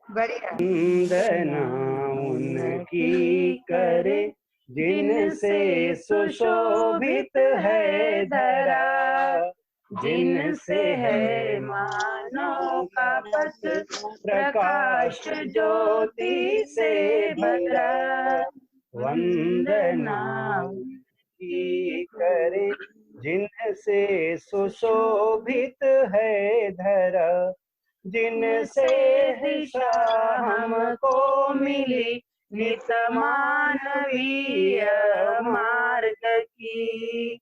बढ़िया। वंदना उनकी करे जिनसे सुशोभित है धरा, जिनसे है मानव का पथ प्रकाश ज्योति से भरा। वंदना उनकी करे जिनसे सुशोभित है धरा, जिनसे दिशा हमको मिली नित मानवीय मार्ग की।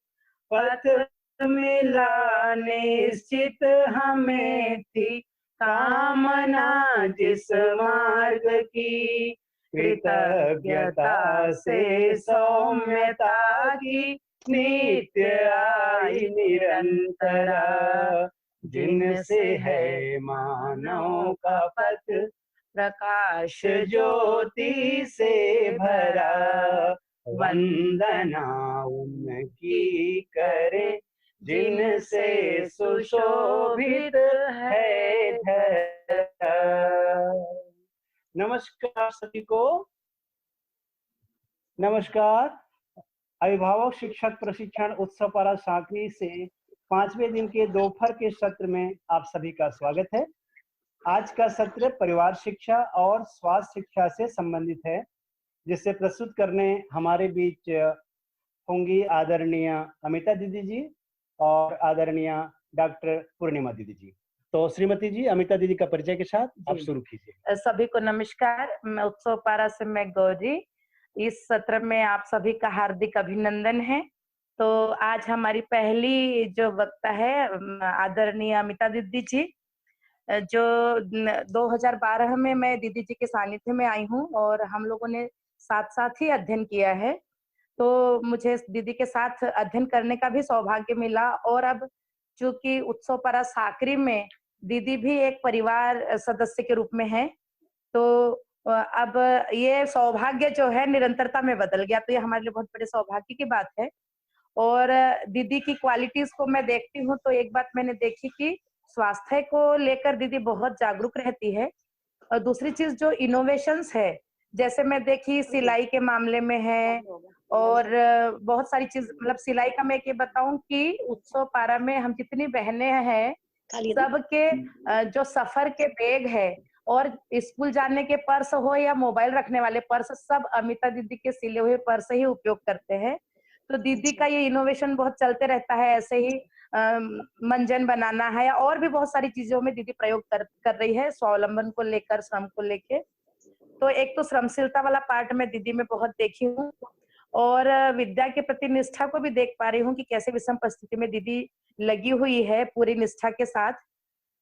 पथ मिला निश्चित हमें थी कामना जिस मार्ग की। कृतज्ञता से सौम्यता की नित्य आई निरंतरा, जिनसे है मानव का पथ प्रकाश ज्योति से भरा। वंदना उनकी करे जिनसे सुशोभित है धरा। नमस्कार सभी को। नमस्कार। अभिभावक शिक्षक प्रशिक्षण उत्सव पारा सांकरी से 5वें दिन के दोपहर के सत्र में आप सभी का स्वागत है। आज का सत्र परिवार शिक्षा और स्वास्थ्य शिक्षा से संबंधित है, जिसे प्रस्तुत करने हमारे बीच होंगी आदरणीय अमिता दीदी जी और आदरणीय डॉक्टर पूर्णिमा दीदी जी। तो श्रीमती जी, अमिता दीदी का परिचय के साथ आप शुरू कीजिए। सभी को नमस्कार। मैं उत्सव पारा से मैं गौरी। इस सत्र में आप सभी का हार्दिक अभिनंदन है। तो आज हमारी पहली जो वक्ता है आदरणीय अमिता दीदी जी, जो 2012 में मैं दीदी जी के सानिध्य में आई हूँ और हम लोगों ने साथ साथ ही अध्ययन किया है। तो मुझे दीदी के साथ अध्ययन करने का भी सौभाग्य मिला और अब चूंकि उत्सव पारा साकरी में दीदी भी एक परिवार सदस्य के रूप में है, तो अब ये सौभाग्य जो है निरंतरता में बदल गया। तो ये हमारे लिए बहुत बड़े सौभाग्य की बात है। और दीदी की क्वालिटीज को मैं देखती हूँ तो एक बात मैंने देखी कि स्वास्थ्य को लेकर दीदी बहुत जागरूक रहती है। और दूसरी चीज जो इनोवेशंस है, जैसे मैं देखी सिलाई के मामले में है और बहुत सारी चीज, मतलब सिलाई का मैं ये बताऊं कि उत्सव पारा में हम जितनी बहनें हैं सबके जो सफर के बैग है और स्कूल जाने के पर्स हो या मोबाइल रखने वाले पर्स, सब अमिता दीदी के सिले हुए पर्स ही उपयोग करते हैं। तो दीदी का ये इनोवेशन बहुत चलते रहता है। ऐसे ही मंजन बनाना है और भी बहुत सारी चीजों में दीदी प्रयोग कर रही है, स्वावलंबन को लेकर, श्रम को लेकर। तो एक तो श्रमशीलता वाला पार्ट मैं दीदी में बहुत देखी हूँ और विद्या के प्रति निष्ठा को भी देख पा रही हूँ कि कैसे विषम परिस्थिति में दीदी लगी हुई है पूरी निष्ठा के साथ।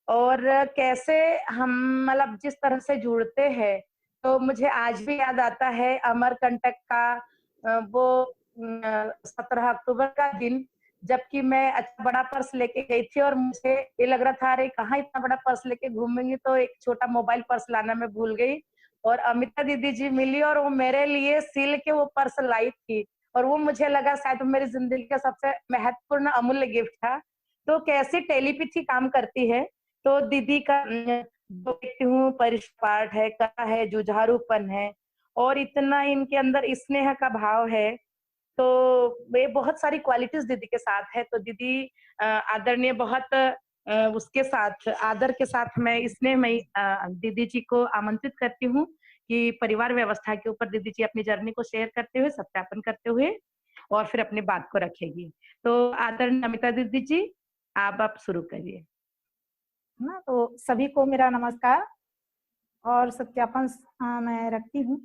और कैसे हम मतलब जिस तरह से जुड़ते हैं, तो मुझे आज भी याद आता है अमरकंटक का वो 17 अक्टूबर का दिन, जबकि मैं अच्छा बड़ा पर्स लेके गई थी और मुझे ये लग रहा था अरे कहाँ इतना बड़ा पर्स लेके घूमेंगी, तो एक छोटा मोबाइल पर्स लाना मैं भूल गई और अमिता दीदी जी मिली और वो मेरे लिए सिल के वो पर्स लाई थी और वो मुझे लगा शायद मेरी जिंदगी का सबसे महत्वपूर्ण अमूल्य गिफ्ट था। तो कैसे टेलीपैथी काम करती है। तो दीदी का जो देखती हूँ परिष्पाठ है, कला है, जुझारूपन है और इतना इनके अंदर स्नेह का भाव है। तो ये बहुत सारी क्वालिटीज दीदी के साथ है। तो दीदी आदरणीय बहुत उसके साथ आदर के साथ मैं स्नेह में दीदी जी को आमंत्रित करती हूँ कि परिवार व्यवस्था के ऊपर दीदी जी अपनी जर्नी को शेयर करते हुए, सत्यापन करते हुए और फिर अपनी बात को रखेगी। तो आदरणीय अमिता दीदी जी, आप शुरू करिए ना। तो सभी को मेरा नमस्कार और सत्यापन मैं रखती हूँ।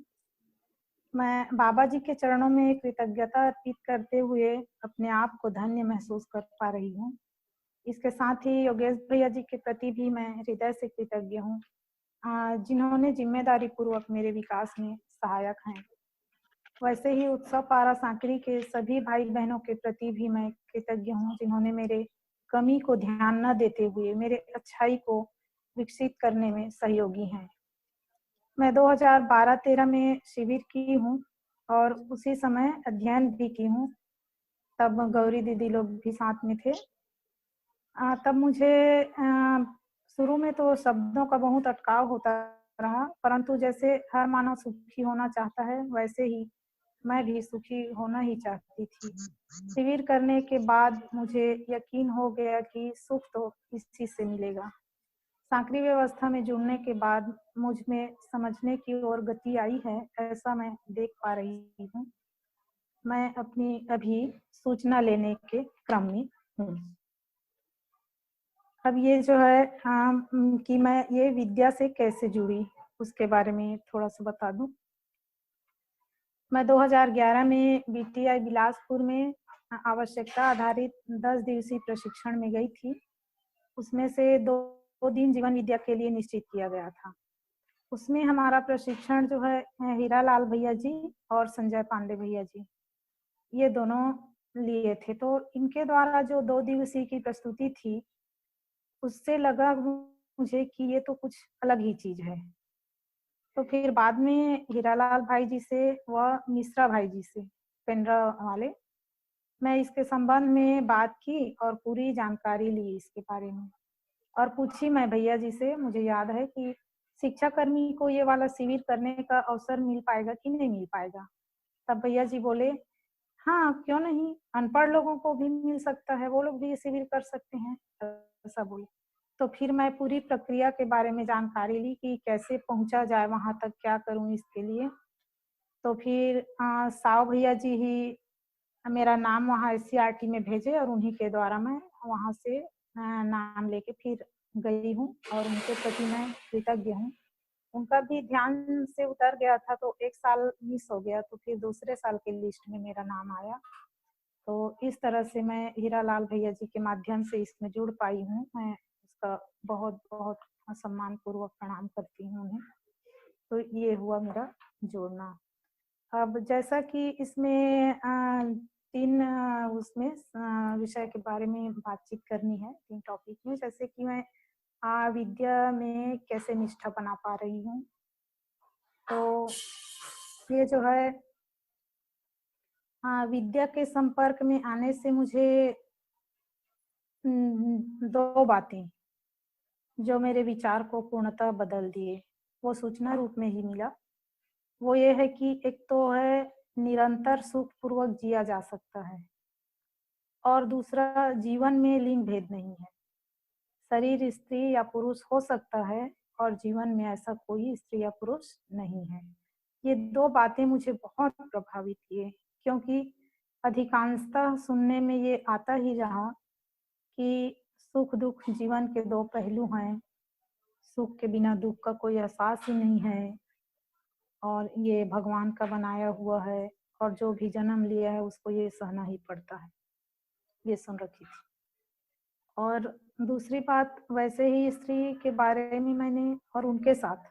मैं बाबा जी के चरणों में कृतज्ञता अर्पित करते हुए अपने आप को धन्य महसूस कर पा रही हूँ। इसके साथ ही योगेश भैया जी के प्रति भी मैं हृदय से कृतज्ञ हूँ, जिन्होंने जिम्मेदारी पूर्वक मेरे विकास में सहायक हैं। वैसे ही उत्सव पारा सांकरी के सभी भाई बहनों के प्रति भी मैं कृतज्ञ हूँ, जिन्होंने मेरे कमी को ध्यान न देते हुए मेरे अच्छाई को विकसित करने में सहयोगी हैं। मैं 2012-13 में शिविर की हूँ और उसी समय अध्ययन भी की हूँ। तब गौरी दीदी लोग भी साथ में थे। तब मुझे शुरू में तो शब्दों का बहुत अटकाव होता रहा, परंतु जैसे हर मानव सुखी होना चाहता है वैसे ही मैं भी सुखी होना ही चाहती थी। शिविर करने के बाद मुझे यकीन हो गया कि सुख तो इस चीज से मिलेगा। सांकरी व्यवस्था में जुड़ने के बाद मुझ में समझने की ओर गति आई है, ऐसा मैं देख पा रही हूँ। मैं अपनी अभी सूचना लेने के क्रम में हूँ। अब ये जो है कि मैं ये विद्या से कैसे जुड़ी उसके बारे में थोड़ा सा बता दूं। मैं 2011 में बीटीआई बिलासपुर में आवश्यकता आधारित 10 दिवसीय प्रशिक्षण में गई थी। उसमें से दो दिन जीवन विद्या के लिए निश्चित किया गया था। उसमें हमारा प्रशिक्षण जो है हीरालाल भैया जी और संजय पांडे भैया जी, ये दोनों लिए थे। तो इनके द्वारा जो 2 दिवसीय की प्रस्तुति थी, उससे लगा मुझे कि ये तो कुछ अलग ही चीज है। तो फिर बाद में हीरालाल भाई जी से व मिश्रा भाई जी से, पेंड्रा वाले, मैं इसके संबंध में बात की और पूरी जानकारी ली इसके बारे में और पूछी मैं भैया जी से। मुझे याद है कि शिक्षा कर्मी को ये वाला शिविर करने का अवसर मिल पाएगा कि नहीं मिल पाएगा। तब भैया जी बोले हाँ क्यों नहीं, अनपढ़ लोगों को भी मिल सकता है, वो लोग भी ये शिविर कर सकते हैं, ऐसा बोले। तो फिर मैं पूरी प्रक्रिया के बारे में जानकारी ली कि कैसे पहुंचा जाए वहां तक, क्या करूं इसके लिए। तो फिर साव भैया जी ही मेरा नाम वहाँ SCRT में भेजे और उन्हीं के द्वारा मैं वहाँ से नाम लेके फिर गई हूँ और उनके प्रति मैं कृतज्ञ हूँ। उनका भी ध्यान से उतर गया था तो 1 साल मिस हो गया, तो फिर दूसरे साल के लिस्ट में मेरा नाम आया। तो इस तरह से मैं हीरालाल भैया जी के माध्यम से इसमें जुड़ पाई हूँ। मैं उसका बहुत बहुत सम्मान पूर्वक प्रणाम करती हूँ उन्हें। तो ये हुआ मेरा जोड़ना। अब जैसा कि इसमें 3 उसमें विषय के बारे में बातचीत करनी है, 3 टॉपिक में, जैसे कि मैं विद्या में कैसे निष्ठा बना पा रही हूँ। तो ये जो है विद्या के संपर्क में आने से मुझे 2 बातें जो मेरे विचार को पूर्णतः बदल दिए, वो सूचना रूप में ही मिला। वो ये है कि एक तो है निरंतर सुख पूर्वक जिया जा सकता है और दूसरा जीवन में लिंग भेद नहीं है। शरीर स्त्री या पुरुष हो सकता है और जीवन में ऐसा कोई स्त्री या पुरुष नहीं है। ये 2 बातें मुझे बहुत प्रभावित किए, क्योंकि अधिकांशतः सुनने में ये आता ही रहा कि सुख दुख जीवन के 2 पहलू हैं, सुख के बिना दुख का कोई एहसास ही नहीं है और ये भगवान का बनाया हुआ है और जो भी जन्म लिया है उसको ये सहना ही पड़ता है, ये सुन रखी थी। और दूसरी बात, वैसे ही स्त्री के बारे में मैंने और उनके साथ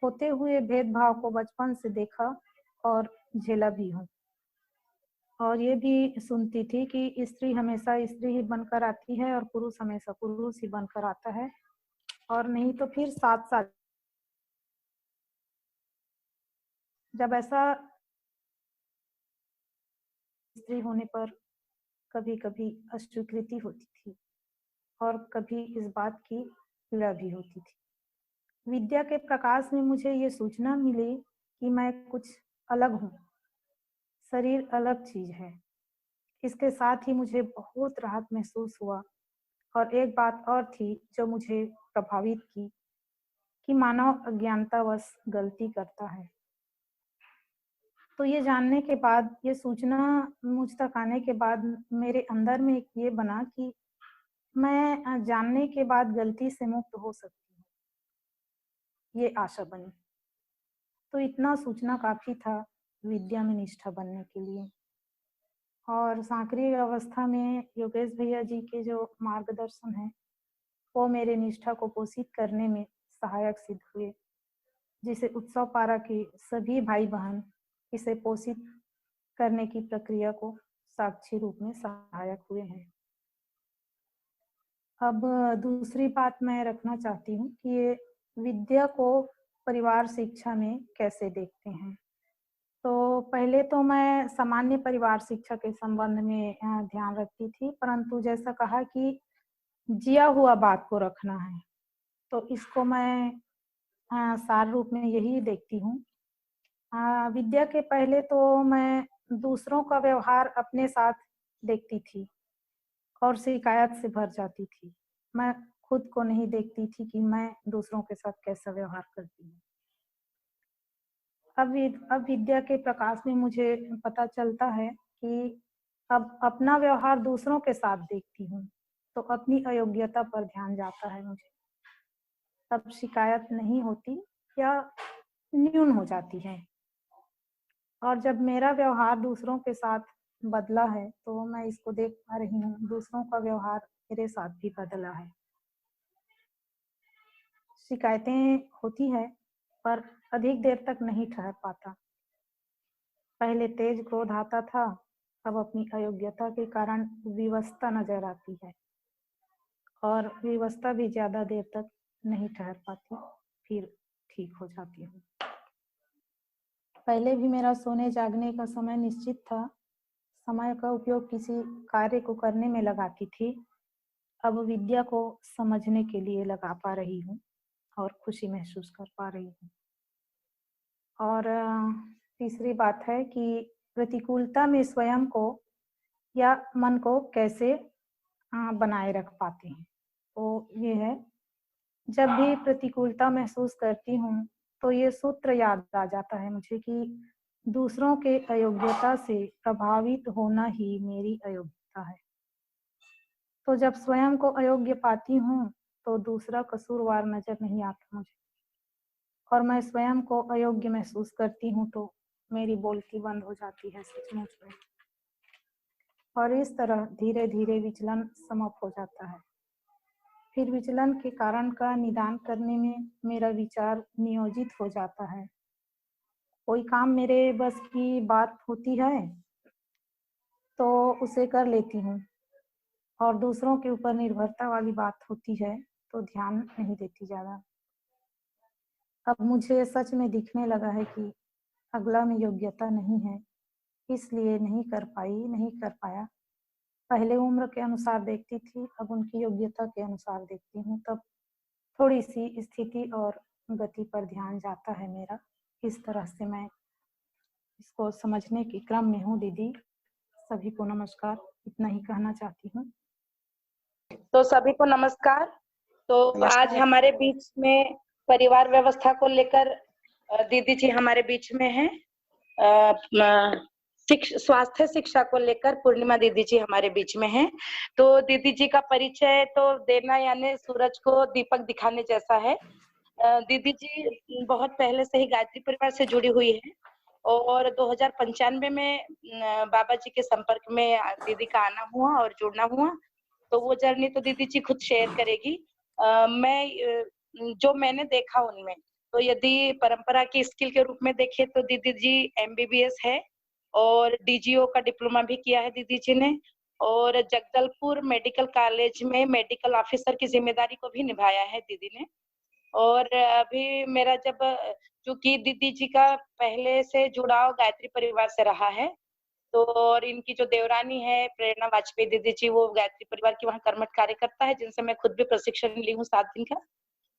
होते हुए भेदभाव को बचपन से देखा और झेला भी हूँ। और ये भी सुनती थी कि स्त्री हमेशा स्त्री ही बनकर आती है और पुरुष हमेशा पुरुष ही बनकर आता है, और नहीं तो फिर साथ साथ जब ऐसा स्त्री होने पर कभी कभी अस्वीकृति होती थी और कभी इस बात की पीड़ा भी होती थी। विद्या के प्रकाश में मुझे ये सूचना मिली कि मैं कुछ अलग हूँ, शरीर अलग चीज है। इसके साथ ही मुझे बहुत राहत महसूस हुआ। और एक बात और थी जो मुझे प्रभावित की कि मानव अज्ञानतावश गलती करता है। तो ये जानने के बाद, ये सूचना मुझ तक आने के बाद मेरे अंदर में एक ये बना कि मैं जानने के बाद गलती से मुक्त हो सकती हूँ, ये आशा बनी। तो इतना सूचना काफी था विद्या में निष्ठा बनने के लिए। और सांकरी अवस्था में योगेश भैया जी के जो मार्गदर्शन है वो मेरे निष्ठा को पोषित करने में सहायक सिद्ध हुए, जिसे उत्सव पारा के सभी भाई बहन इसे पोषित करने की प्रक्रिया को साक्षी रूप में सहायक हुए हैं। अब दूसरी बात मैं रखना चाहती हूँ कि ये विद्या को परिवार शिक्षा में कैसे देखते हैं। तो पहले तो मैं सामान्य परिवार शिक्षा के संबंध में ध्यान रखती थी, परंतु जैसा कहा कि जिया हुआ बात को रखना है, तो इसको मैं सार रूप में यही देखती हूँ। विद्या के पहले तो मैं दूसरों का व्यवहार अपने साथ देखती थी और शिकायत से भर जाती थी। मैं खुद को नहीं देखती थी कि मैं दूसरों के साथ कैसा व्यवहार करती हूँ। अब विद्या के प्रकाश में मुझे पता चलता है कि अब अपना व्यवहार दूसरों के साथ देखती हूँ तो अपनी अयोग्यता पर ध्यान जाता है मुझे। तब शिकायत नहीं होती या न्यून हो जाती है। और जब मेरा व्यवहार दूसरों के साथ बदला है तो मैं इसको देख पा रही हूँ, दूसरों का व्यवहार मेरे साथ भी बदला है। शिकायतें होती है पर अधिक देर तक नहीं ठहर पाता। पहले तेज क्रोध आता था, अब अपनी अयोग्यता के कारण विवशता नजर आती है और विवशता भी ज्यादा देर तक नहीं ठहर पाती, फिर ठीक हो जाती हूँ। पहले भी मेरा सोने जागने का समय निश्चित था, समय का उपयोग किसी कार्य को करने में लगाती थी। अब विद्या को समझने के लिए लगा पा रही हूँ और खुशी महसूस कर पा रही हूँ। और तीसरी बात है कि प्रतिकूलता में स्वयं को या मन को कैसे बनाए रख पाते हैं। तो ये है, जब भी प्रतिकूलता महसूस करती हूँ तो ये सूत्र याद आ जाता है मुझे कि दूसरों के अयोग्यता से प्रभावित होना ही मेरी अयोग्यता है। तो जब स्वयं को अयोग्य पाती हूँ तो दूसरा कसूरवार नजर नहीं आता मुझे, और मैं स्वयं को अयोग्य महसूस करती हूँ तो मेरी बोलती बंद हो जाती है सचमुच में। और इस तरह धीरे धीरे विचलन समाप्त हो जाता है। फिर विचलन के कारण का निदान करने में मेरा विचार नियोजित हो जाता है। कोई काम मेरे बस की बात होती है तो उसे कर लेती हूँ, और दूसरों के ऊपर निर्भरता वाली बात होती है तो ध्यान नहीं देती ज्यादा। अब मुझे सच में दिखने लगा है कि अगला में योग्यता नहीं है, इसलिए नहीं कर पाया। पहले उम्र के अनुसार देखती थी, अब उनकी योग्यता के अनुसार देखती हूँ। तब थोड़ी सी स्थिति और गति पर ध्यान जाता है मेरा। इस तरह से मैं इसको समझने के क्रम में हूँ दीदी। सभी को नमस्कार, इतना ही कहना चाहती हूँ। तो सभी को नमस्कार। तो आज हमारे बीच में परिवार व्यवस्था को लेकर दीदी जी हमारे बीच में हैं। स्वास्थ्य शिक्षा को लेकर पूर्णिमा दीदी जी हमारे बीच में हैं। तो दीदी जी का परिचय तो देना यानी सूरज को दीपक दिखाने जैसा है। दीदी जी बहुत पहले से ही गायत्री परिवार से जुड़ी हुई है और 2095 में बाबा जी के संपर्क में दीदी का आना हुआ और जुड़ना हुआ। तो वो जर्नी तो दीदी जी खुद शेयर करेगी। मैं जो मैंने देखा उनमें, तो यदि परंपरा की स्किल के रूप में देखे तो दीदी जी MBBS है और DGO का डिप्लोमा भी किया है दीदी जी ने, और जगदलपुर मेडिकल कॉलेज में मेडिकल ऑफिसर की जिम्मेदारी को भी निभाया है दीदी ने। और अभी मेरा जब चूंकि दीदी जी का पहले से जुड़ाव गायत्री परिवार से रहा है, तो और इनकी जो देवरानी है प्रेरणा वाजपेयी दीदी जी, वो गायत्री परिवार की वहाँ कर्मठ कार्यकर्ता है, जिनसे मैं खुद भी प्रशिक्षण ली हूँ 7 दिन का।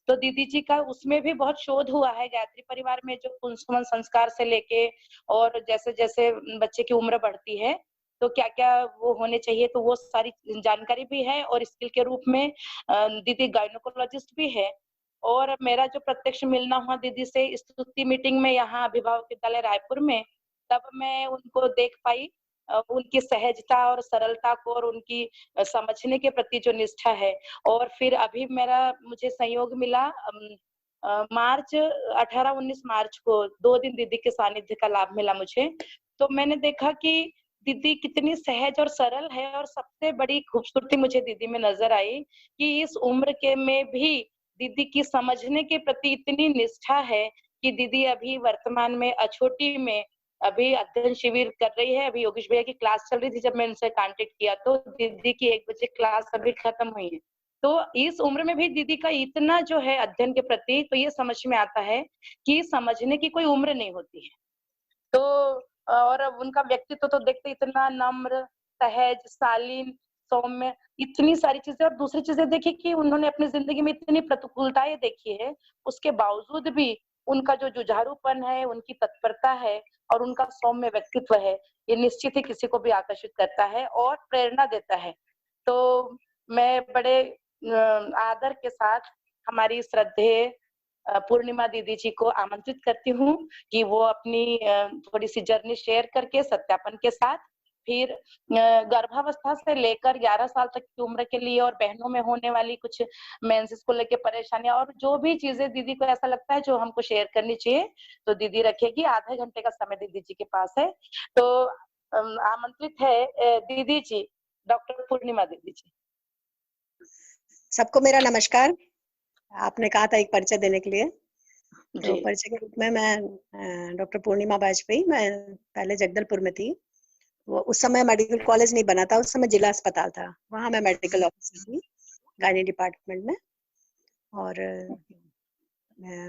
तो दीदी जी का उसमें भी बहुत शोध हुआ है गायत्री परिवार में, जो पुंसवन संस्कार से लेके और जैसे जैसे बच्चे की उम्र बढ़ती है तो क्या क्या वो होने चाहिए, तो वो सारी जानकारी भी है। और स्किल के रूप में दीदी गायनोकोलॉजिस्ट भी है। और मेरा जो प्रत्यक्ष मिलना हुआ दीदी से स्तुति मीटिंग में यहाँ अभिभावक विद्यालय रायपुर में, तब मैं उनको देख पाई, उनकी सहजता और सरलता को और उनकी समझने के प्रति जो निष्ठा है। और फिर अभी मुझे संयोग मिला मार्च 18-19 मार्च को 2 दिन दीदी के सानिध्य का लाभ मिला मुझे। तो मैंने देखा कि दीदी कितनी सहज और सरल है, और सबसे बड़ी खूबसूरती मुझे दीदी में नजर आई कि इस उम्र के में भी दीदी की समझने के प्रति इतनी निष्ठा है कि दीदी अभी वर्तमान में अछोटी में अभी अध्ययन शिविर कर रही है। अभी योगेश भैया की क्लास चल रही थी जब मैंने उनसे कांटेक्ट किया, तो दीदी की 1 बजे क्लास अभी खत्म हुई है। तो इस उम्र में भी दीदी का इतना जो है अध्ययन के प्रति, तो ये समझ में आता है कि समझने की कोई उम्र नहीं होती है। तो और उनका व्यक्तित्व तो देखते इतना नम्र, सहज, शालीन, सौम्य, इतनी सारी चीजें। और दूसरी चीजें देखिए कि उन्होंने अपनी जिंदगी में इतनी प्रतिकूलताएं देखी है, उसके बावजूद भी उनका जो जुझारूपन है, उनकी तत्परता है और उनका सौम्य व्यक्तित्व है, ये निश्चित ही किसी को भी आकर्षित करता है और प्रेरणा देता है। तो मैं बड़े आदर के साथ हमारी श्रद्धेय पूर्णिमा दीदी जी को आमंत्रित करती हूँ कि वो अपनी थोड़ी सी जर्नी शेयर करके सत्यापन के साथ, फिर गर्भावस्था से लेकर 11 साल तक की उम्र के लिए और बहनों में होने वाली कुछ मेंसेस को लेकर परेशानियां और जो भी चीजें दीदी को ऐसा लगता है जो हमको शेयर करनी चाहिए, तो दीदी रखेगी। आधे घंटे का समय दीदी जी के पास है। तो आमंत्रित है दीदी जी, डॉक्टर पूर्णिमा दीदी जी। सबको मेरा नमस्कार। आपने कहा था एक परिचय देने के लिए, तो जी परिचय के रूप में मैं डॉक्टर पूर्णिमा वाजपेयी, मैं पहले जगदलपुर में थी। वो उस समय मेडिकल कॉलेज नहीं बना था, उस समय जिला अस्पताल था, वहाँ मैं मेडिकल ऑफिसर थी गायनी डिपार्टमेंट में। और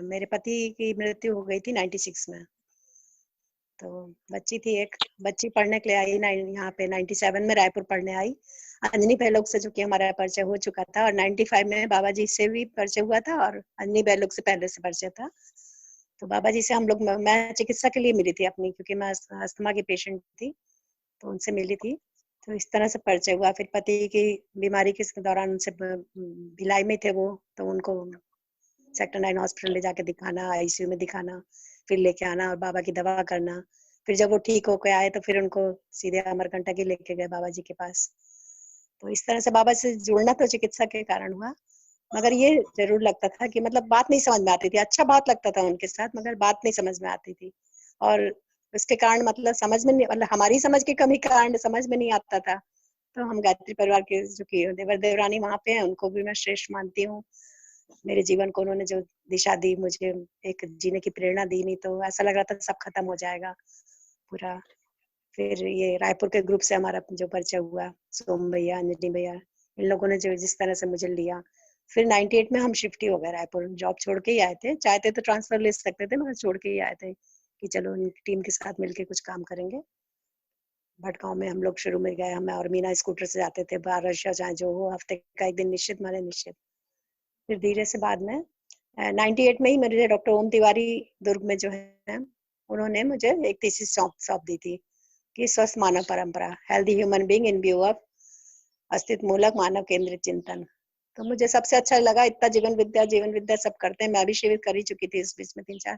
मेरे पति की मृत्यु हो गई थी 96 में। तो बच्ची थी, एक बच्ची पढ़ने के लिए आई यहाँ पे 97 में रायपुर पढ़ने आई। अंजनी बहलोग से जो कि हमारा परिचय हो चुका था, और 95 में बाबा जी से भी परिचय हुआ था और अंजनी बहलोग से पहले से परिचय था। तो बाबा जी से हम लोग, मैं चिकित्सा के लिए मिली थी अपनी, क्योंकि मैं अस्थमा की पेशेंट थी, तो उनसे मिली थी। तो इस तरह से परिचय हुआ। फिर पति की बीमारी के दौरान उनसे भिलाई में थे वो, तो उनको सेक्टर 9 हॉस्पिटल ले जाके दिखाना, आईसीयू में दिखाना, फिर लेके आना और बाबा की दवा करना। फिर जब वो ठीक होके आए तो फिर उनको सीधे अमरकंटक ही लेके गए बाबा जी के पास। तो इस तरह से बाबा से जुड़ना तो चिकित्सा के कारण हुआ। मगर ये जरूर लगता था कि मतलब बात नहीं समझ में आती थी। अच्छा बात लगता था उनके साथ, मगर बात नहीं समझ में आती थी। और उसके कारण मतलब समझ में नहीं, मतलब हमारी समझ की कमी के कारण समझ में नहीं आता था। तो हम गायत्री परिवार के जो कि देवर देवरानी वहाँ पे हैं, उनको भी मैं श्रेष्ठ मानती हूँ। मेरे जीवन को उन्होंने जो दिशा दी, मुझे एक जीने की प्रेरणा दी, नहीं तो ऐसा लग रहा था सब खत्म हो जाएगा पूरा। फिर ये रायपुर के ग्रुप से हमारा जो परिचय हुआ, सोम भैया, अंजनी भैया, इन लोगों ने जो जिस तरह से मुझे लिया। फिर 98 में हम शिफ्ट ही हो गए रायपुर, जॉब छोड़ के ही आए थे। चाहते तो ट्रांसफर ले सकते थे, मगर छोड़ के ही आए थे कि चलो उनकी टीम के साथ मिलके कुछ काम करेंगे। भटगांव में हम लोग शुरू में गए, मैं और मीना स्कूटर से जाते थे, बारिश या चाहे जो हो, हफ्ते का एक दिन निश्चित माने निश्चित। फिर धीरे से बाद में 98 में ही मेरे डॉक्टर ओम तिवारी दुर्ग में जो है, उन्होंने मुझे एक थीसिस सौंप दी थी कि स्वस्थ मानव परंपरा, healthy human being in view of अस्तित्व मूलक मानव केंद्रित चिंतन। तो मुझे सबसे अच्छा लगा, इतना जीवन विद्या सब करते हैं, मैं भी शिविर कर ही चुकी थी इस बीच में 3-4।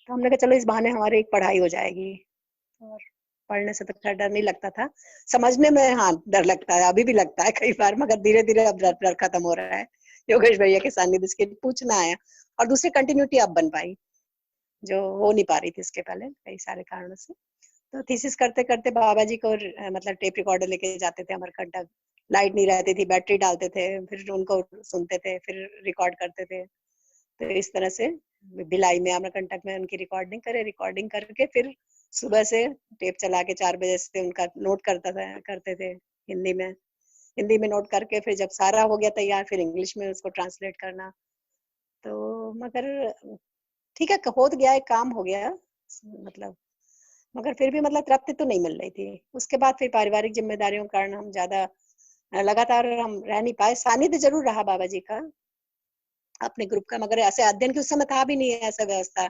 तो हमने कहा चलो इस बहाने हमारी एक पढ़ाई हो जाएगी। और पढ़ने से तो खैर डर नहीं लगता था, समझने में हाँ डर लगता है, अभी भी लगता है कई बार, मगर धीरे धीरे अब डर खत्म हो रहा है। योगेश भैया के सानिध्य से पूछना आया, और दूसरी कंटिन्यूटी अब बन पाई जो हो नहीं पा रही थी इसके पहले कई सारे कारणों से। तो थीसिस करते करते बाबा जी को मतलब टेप रिकॉर्डर लेके जाते थे अमरकंटक, लाइट नहीं रहती थी, बैटरी डालते थे, फिर उनको सुनते थे, फिर रिकॉर्ड करते थे। तो इस तरह से भिलाई में अमरकंटक में उनकी रिकॉर्डिंग करके फिर सुबह से टेप चला के 4 बजे से उनका नोट करते थे हिंदी में नोट करके, फिर जब सारा हो गया तैयार, फिर इंग्लिश में उसको ट्रांसलेट करना। तो मगर ठीक है, हो तो गया, एक काम हो गया मतलब, मगर फिर भी मतलब तृप्ति तो नहीं मिल रही थी। उसके बाद फिर पारिवारिक जिम्मेदारियों के कारण हम ज्यादा लगातार हम रह नहीं पाए। सानिध्य जरूर रहा बाबा जी का अपने ग्रुप का, मगर ऐसे अध्ययन के उस समय था भी नहीं ऐसा व्यवस्था।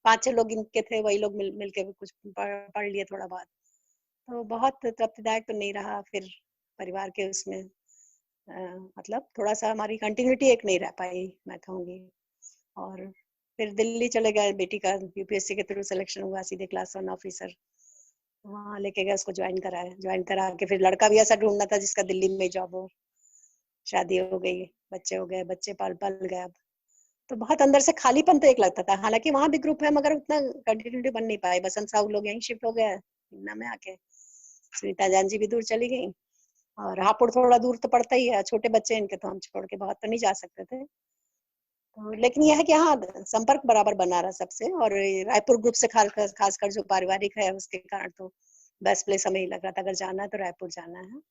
5-6 लोग इनके थे, वही लोग मिल के कुछ पढ़ लिए थोड़ा बहुत। तो बहुत तृप्तिदायक तो नहीं रहा। फिर परिवार के उसमें मतलब थोड़ा सा हमारी कंटिन्यूटी एक नहीं रह पाई, मैं कहूँगी। और फिर दिल्ली चले गए, बेटी का यूपीएससी के थ्रू सिलेक्शन हुआ, सीधे क्लास 1 ऑफिसर, वहाँ लेके गए, उसको ज्वाइन करा के फिर लड़का भी ऐसा ढूंढना था जिसका दिल्ली में जॉब हो। शादी हो गई, बच्चे हो गए, बच्चे पल गए। अब तो बहुत अंदर से खालीपन तो एक लगता था। हालांकि वहां भी ग्रुप है, मगर उतना कंटिन्यूटी बन नहीं पाई। बसंत साहू लोग यहीं शिफ्ट हो गए पटना में आके, सुनीता जान जी भी दूर चली गई, और हापुड़ थोड़ा दूर तो पड़ता ही है, छोटे बच्चे इनके, तो हम छोड़ के बहुत तो नहीं जा सकते थे। तो लेकिन यह है कि हाँ, संपर्क बराबर बना रहा सबसे। और रायपुर ग्रुप से खासकर जो पारिवारिक है उसके कारण तो बेस्ट प्लेस हमें ही लग रहा था, अगर जाना है तो रायपुर जाना है।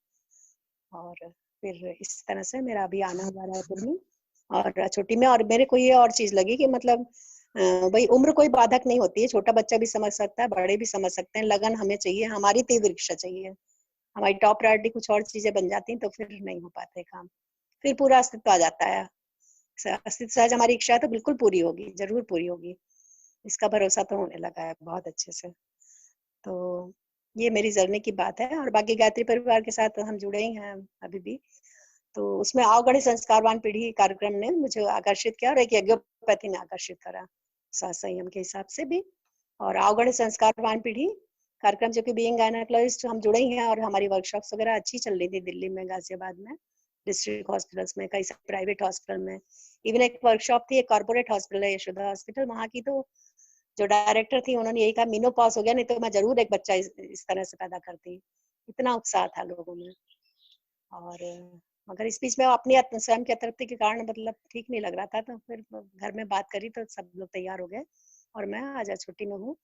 और फिर इस तरह से मेरा अभी आना हुआ रायपुर में और छोटी में। और मेरे को ये और चीज लगी कि मतलब भाई उम्र कोई बाधक नहीं होती है, छोटा बच्चा भी समझ सकता है, बड़े भी समझ सकते हैं। लगन हमें चाहिए, हमारी तीव्र इच्छा चाहिए, हमारी टॉप प्रायोरिटी कुछ और चीजें बन जाती हैं तो फिर नहीं हो पाते काम, फिर पूरा अस्तित्व आ जाता है। अस्तित्व सहज हमारी इच्छा है तो बिल्कुल पूरी होगी, जरूर पूरी होगी, इसका भरोसा तो होने लगा है बहुत अच्छे से। तो ये मेरी जर्नी की बात है। और बाकी गायत्री परिवार के साथ हम जुड़े ही हैं अभी भी। तो उसमें आवगणी संस्कारवान पीढ़ी कार्यक्रम ने मुझे आकर्षित किया और एक यज्ञोपैथी ने आकर्षित करा श्वास संयम के हिसाब से भी। और आवगणी संस्कारवान पीढ़ी कार्यक्रम जो कि बीइंग गायनेकोलॉजिस्ट हम जुड़े ही हैं, और हमारी वर्कशॉप्स वगैरह अच्छी चल रही थी दिल्ली में, गाजियाबाद में, डिस्ट्रिक्ट हॉस्पिटल्स में, कई सारे प्राइवेट हॉस्पिटल में। इवन एक वर्कशॉप थी, एक कॉर्पोरेट हॉस्पिटल है यशोदा हॉस्पिटल, वहाँ की तो जो डायरेक्टर थी उन्होंने यही कहा मेनोपॉज हो गया, नहीं तो मैं जरूर एक बच्चा इस तरह से पैदा करती। इतना उत्साह था लोगों में। और मगर इस बीच में अपनी स्वयं की अतृप्ति के कारण मतलब ठीक नहीं लग रहा था, तो फिर घर में बात करी तो सब लोग तैयार हो गए और मैं आज छुट्टी में हूँ।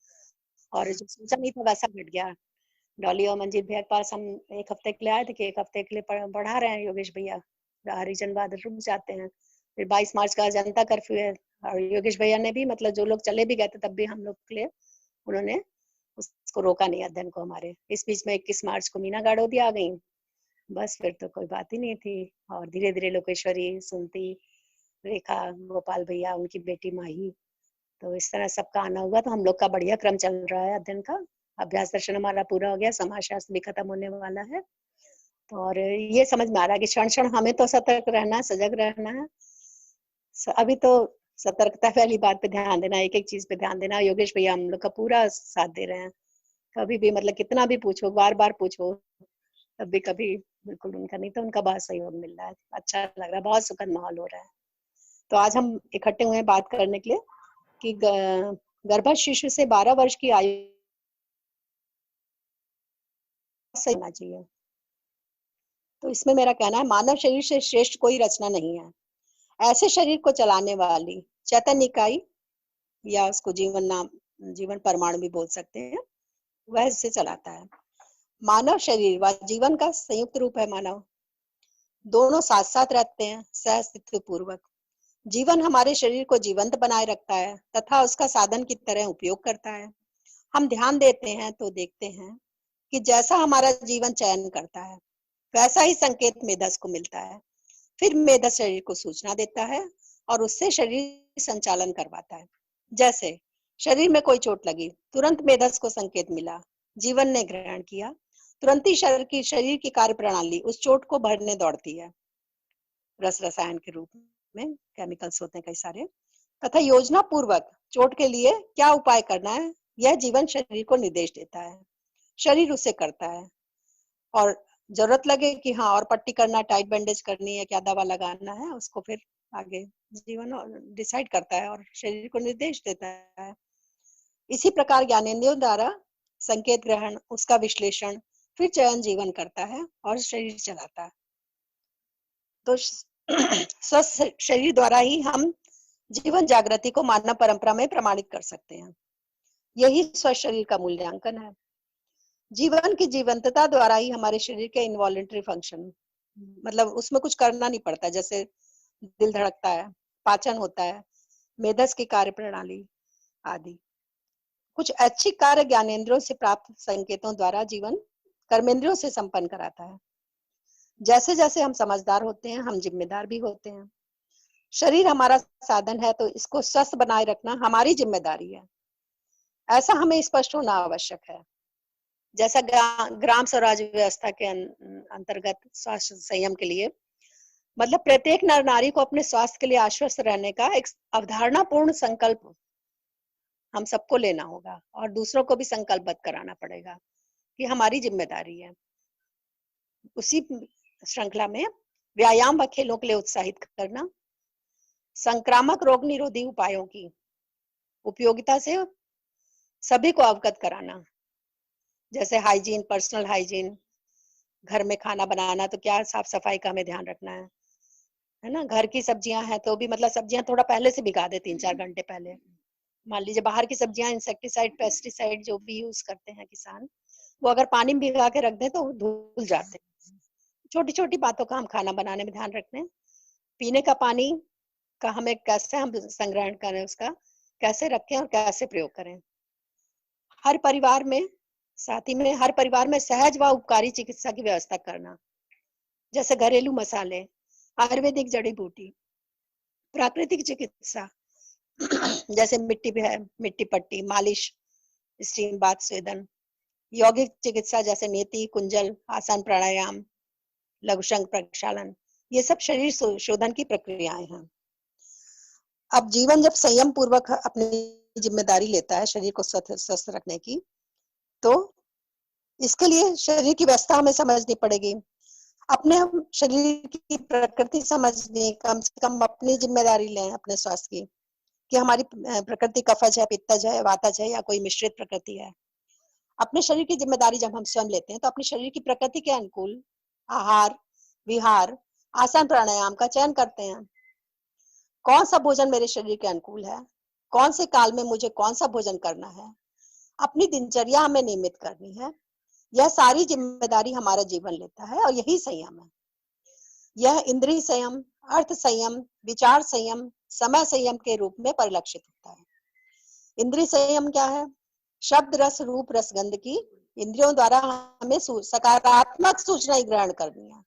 और जो सोचा नहीं था वैसा घट गया। डॉली और मंजीत भैया के पास हम एक हफ्ते के लिए आए थे कि एक हफ्ते के लिए बढ़ा रहे हैं योगेश भैया, हरिजन बाद रुक जाते हैं। फिर 22 मार्च का जनता कर्फ्यू है, और योगेश भैया ने भी मतलब जो लोग चले भी गए थे तब भी हम लोग के लिए उन्होंने उसको रोका नहीं अध्ययन को हमारे। इस बीच में 21 मार्च को मीना गाड़ोदी आ गई, बस फिर तो कोई बात ही नहीं थी। और धीरे धीरे लोकेश्वरी, सुनती, रेखा, गोपाल भैया, उनकी बेटी माही, तो इस तरह सबका आना हुआ। तो हम लोग का बढ़िया क्रम चल रहा है अध्ययन का। अभ्यास दर्शन हमारा पूरा हो गया, समाज शास्त्र भी खत्म होने वाला है। तो और ये समझ में आ रहा है कि क्षण क्षण हमें तो सतर्क रहना है, सजग रहना है। अभी तो सतर्कता वाली बात पे ध्यान देना, एक एक चीज पे ध्यान देना। योगेश भैया हम लोग का पूरा साथ दे रहे हैं, कभी भी मतलब कितना भी पूछो, बार बार पूछो, तब भी कभी बिल्कुल उनका नहीं, तो उनका बहुत सहयोग मिल रहा है, अच्छा लग रहा है, बहुत सुखद माहौल हो रहा है। तो आज हम इकट्ठे हुए हैं बात करने के लिए कि गर्भस्थ शिशु से 12 वर्ष की आयु सही होना चाहिए। तो इसमें मेरा कहना है मानव शरीर से श्रेष्ठ कोई रचना नहीं है। ऐसे शरीर को चलाने वाली चैतन्य इकाई, या उसको जीवन परमाणु भी बोल सकते हैं, वह इसे चलाता है। मानव शरीर व जीवन का संयुक्त रूप है मानव, दोनों साथ साथ रहते हैं सह अस्तित्व पूर्वक। जीवन हमारे शरीर को जीवंत बनाए रखता है तथा उसका साधन की तरह उपयोग करता है। हम ध्यान देते हैं तो देखते हैं कि जैसा हमारा जीवन चयन करता है वैसा ही संकेत मेधस को मिलता है। फिर मेधस शरीर को सूचना देता है और उससे शरीर संचालन करवाता है। जैसे शरीर में कोई चोट लगी, तुरंत मेधस को संकेत मिला, जीवन ने ग्रहण किया, तुरंत ही शरीर की कार्य प्रणाली उस चोट को भरने दौड़ती है। रस रसायन के रूप में केमिकल्स होते हैं कई सारे, तथा योजना पूर्वक चोट के लिए क्या उपाय करना है यह जीवन शरीर को निर्देश देता है। शरीर उसे करता है, और जरूरत लगे कि हाँ और पट्टी करना, टाइट बैंडेज करनी है, क्या दवा लगाना है, उसको फिर आगे जीवन डिसाइड करता है और शरीर को निर्देश देता है। इसी प्रकार ज्ञानेंद्रियों द्वारा संकेत ग्रहण, उसका विश्लेषण, फिर चयन जीवन करता है और शरीर चलाता है। तो स्वस्थ शरीर द्वारा ही हम जीवन जागृति को मानव परंपरा में प्रमाणित कर सकते हैं। यही स्वस्थ शरीर का मूल्यांकन है। जीवन की जीवंतता द्वारा ही हमारे शरीर के इनवॉलेंटरी फंक्शन, मतलब उसमें कुछ करना नहीं पड़ता, जैसे दिल धड़कता है, पाचन होता है, मेधस की कार्य प्रणाली आदि, कुछ अच्छी कार्य ज्ञानेंद्रियों से प्राप्त संकेतों द्वारा जीवन कर्मेंद्रियों से संपन्न कराता है। जैसे जैसे हम समझदार होते हैं हम जिम्मेदार भी होते हैं। शरीर हमारा साधन है तो इसको स्वस्थ बनाए रखना हमारी जिम्मेदारी है, ऐसा हमें स्पष्ट होना आवश्यक है। जैसा ग्राम स्वराज व्यवस्था के अंतर्गत स्वास्थ्य संयम के लिए मतलब प्रत्येक नर नारी को अपने स्वास्थ्य के लिए आश्वस्त रहने का एक अवधारणा पूर्ण संकल्प हम सबको लेना होगा और दूसरों को भी संकल्पबद्ध कराना पड़ेगा कि हमारी जिम्मेदारी है। उसी श्रृंखला में व्यायाम व खेलों के लिए उत्साहित करना, संक्रामक रोग निरोधी उपायों की उपयोगिता से सभी को अवगत कराना, जैसे हाइजीन, पर्सनल हाइजीन, घर में खाना बनाना तो क्या साफ सफाई का हमें ध्यान रखना है ना। घर की सब्जियां हैं तो भी मतलब सब्जियां थोड़ा पहले से भिगा दे, 3-4 घंटे पहले। मान लीजिए बाहर की सब्जियां इंसेक्टिसाइड, पेस्टिसाइड जो भी यूज करते हैं किसान, वो अगर पानी में भिगा के रख दें तो धुल जाते हैं। छोटी छोटी बातों का हम खाना बनाने में ध्यान रखते हैं। पीने का पानी का हमें कैसे हम संग्रहण करें, उसका कैसे रखें और कैसे प्रयोग करें। हर परिवार में साथ ही में हर परिवार में सहज व उपकारी चिकित्सा की व्यवस्था करना, जैसे घरेलू मसाले, आयुर्वेदिक जड़ी बूटी, प्राकृतिक चिकित्सा जैसे मिट्टी पट्टी, मालिश, स्टीम बाथ, स्वेदन, यौगिक चिकित्सा जैसे नेति, कुंजल, आसन, प्राणायाम, लघुशंख प्रक्षालन, ये सब शरीर शोधन की प्रक्रियाएं हैं। अब जीवन जब संयम पूर्वक अपनी जिम्मेदारी लेता है शरीर को स्वस्थ रखने की, तो इसके लिए शरीर की व्यवस्था हमें समझनी पड़ेगी। अपने हम शरीर की प्रकृति समझनी, कम से कम अपनी जिम्मेदारी लें अपने स्वास्थ्य की, कि हमारी प्रकृति कफज है, पित्तज है, वातज है या कोई मिश्रित प्रकृति है। अपने शरीर की जिम्मेदारी जब हम स्वयं लेते हैं तो अपने शरीर की प्रकृति के अनुकूल आहार, विहार, आसन, प्राणायाम का चयन करते हैं। कौन सा भोजन मेरे शरीर के अनुकूल है, कौन से काल में मुझे कौन सा भोजन करना है, अपनी दिनचर्या हमें नियमित करनी है। यह सारी जिम्मेदारी हमारा जीवन लेता है और यही संयम है। यह इंद्रिय संयम, अर्थ संयम, विचार संयम, समय संयम के रूप में परिलक्षित होता है। इंद्रिय संयम क्या है? शब्द, रस, रूप, रसगंध की इंद्रियों द्वारा हमें सकारात्मक सूचना ग्रहण करनी है।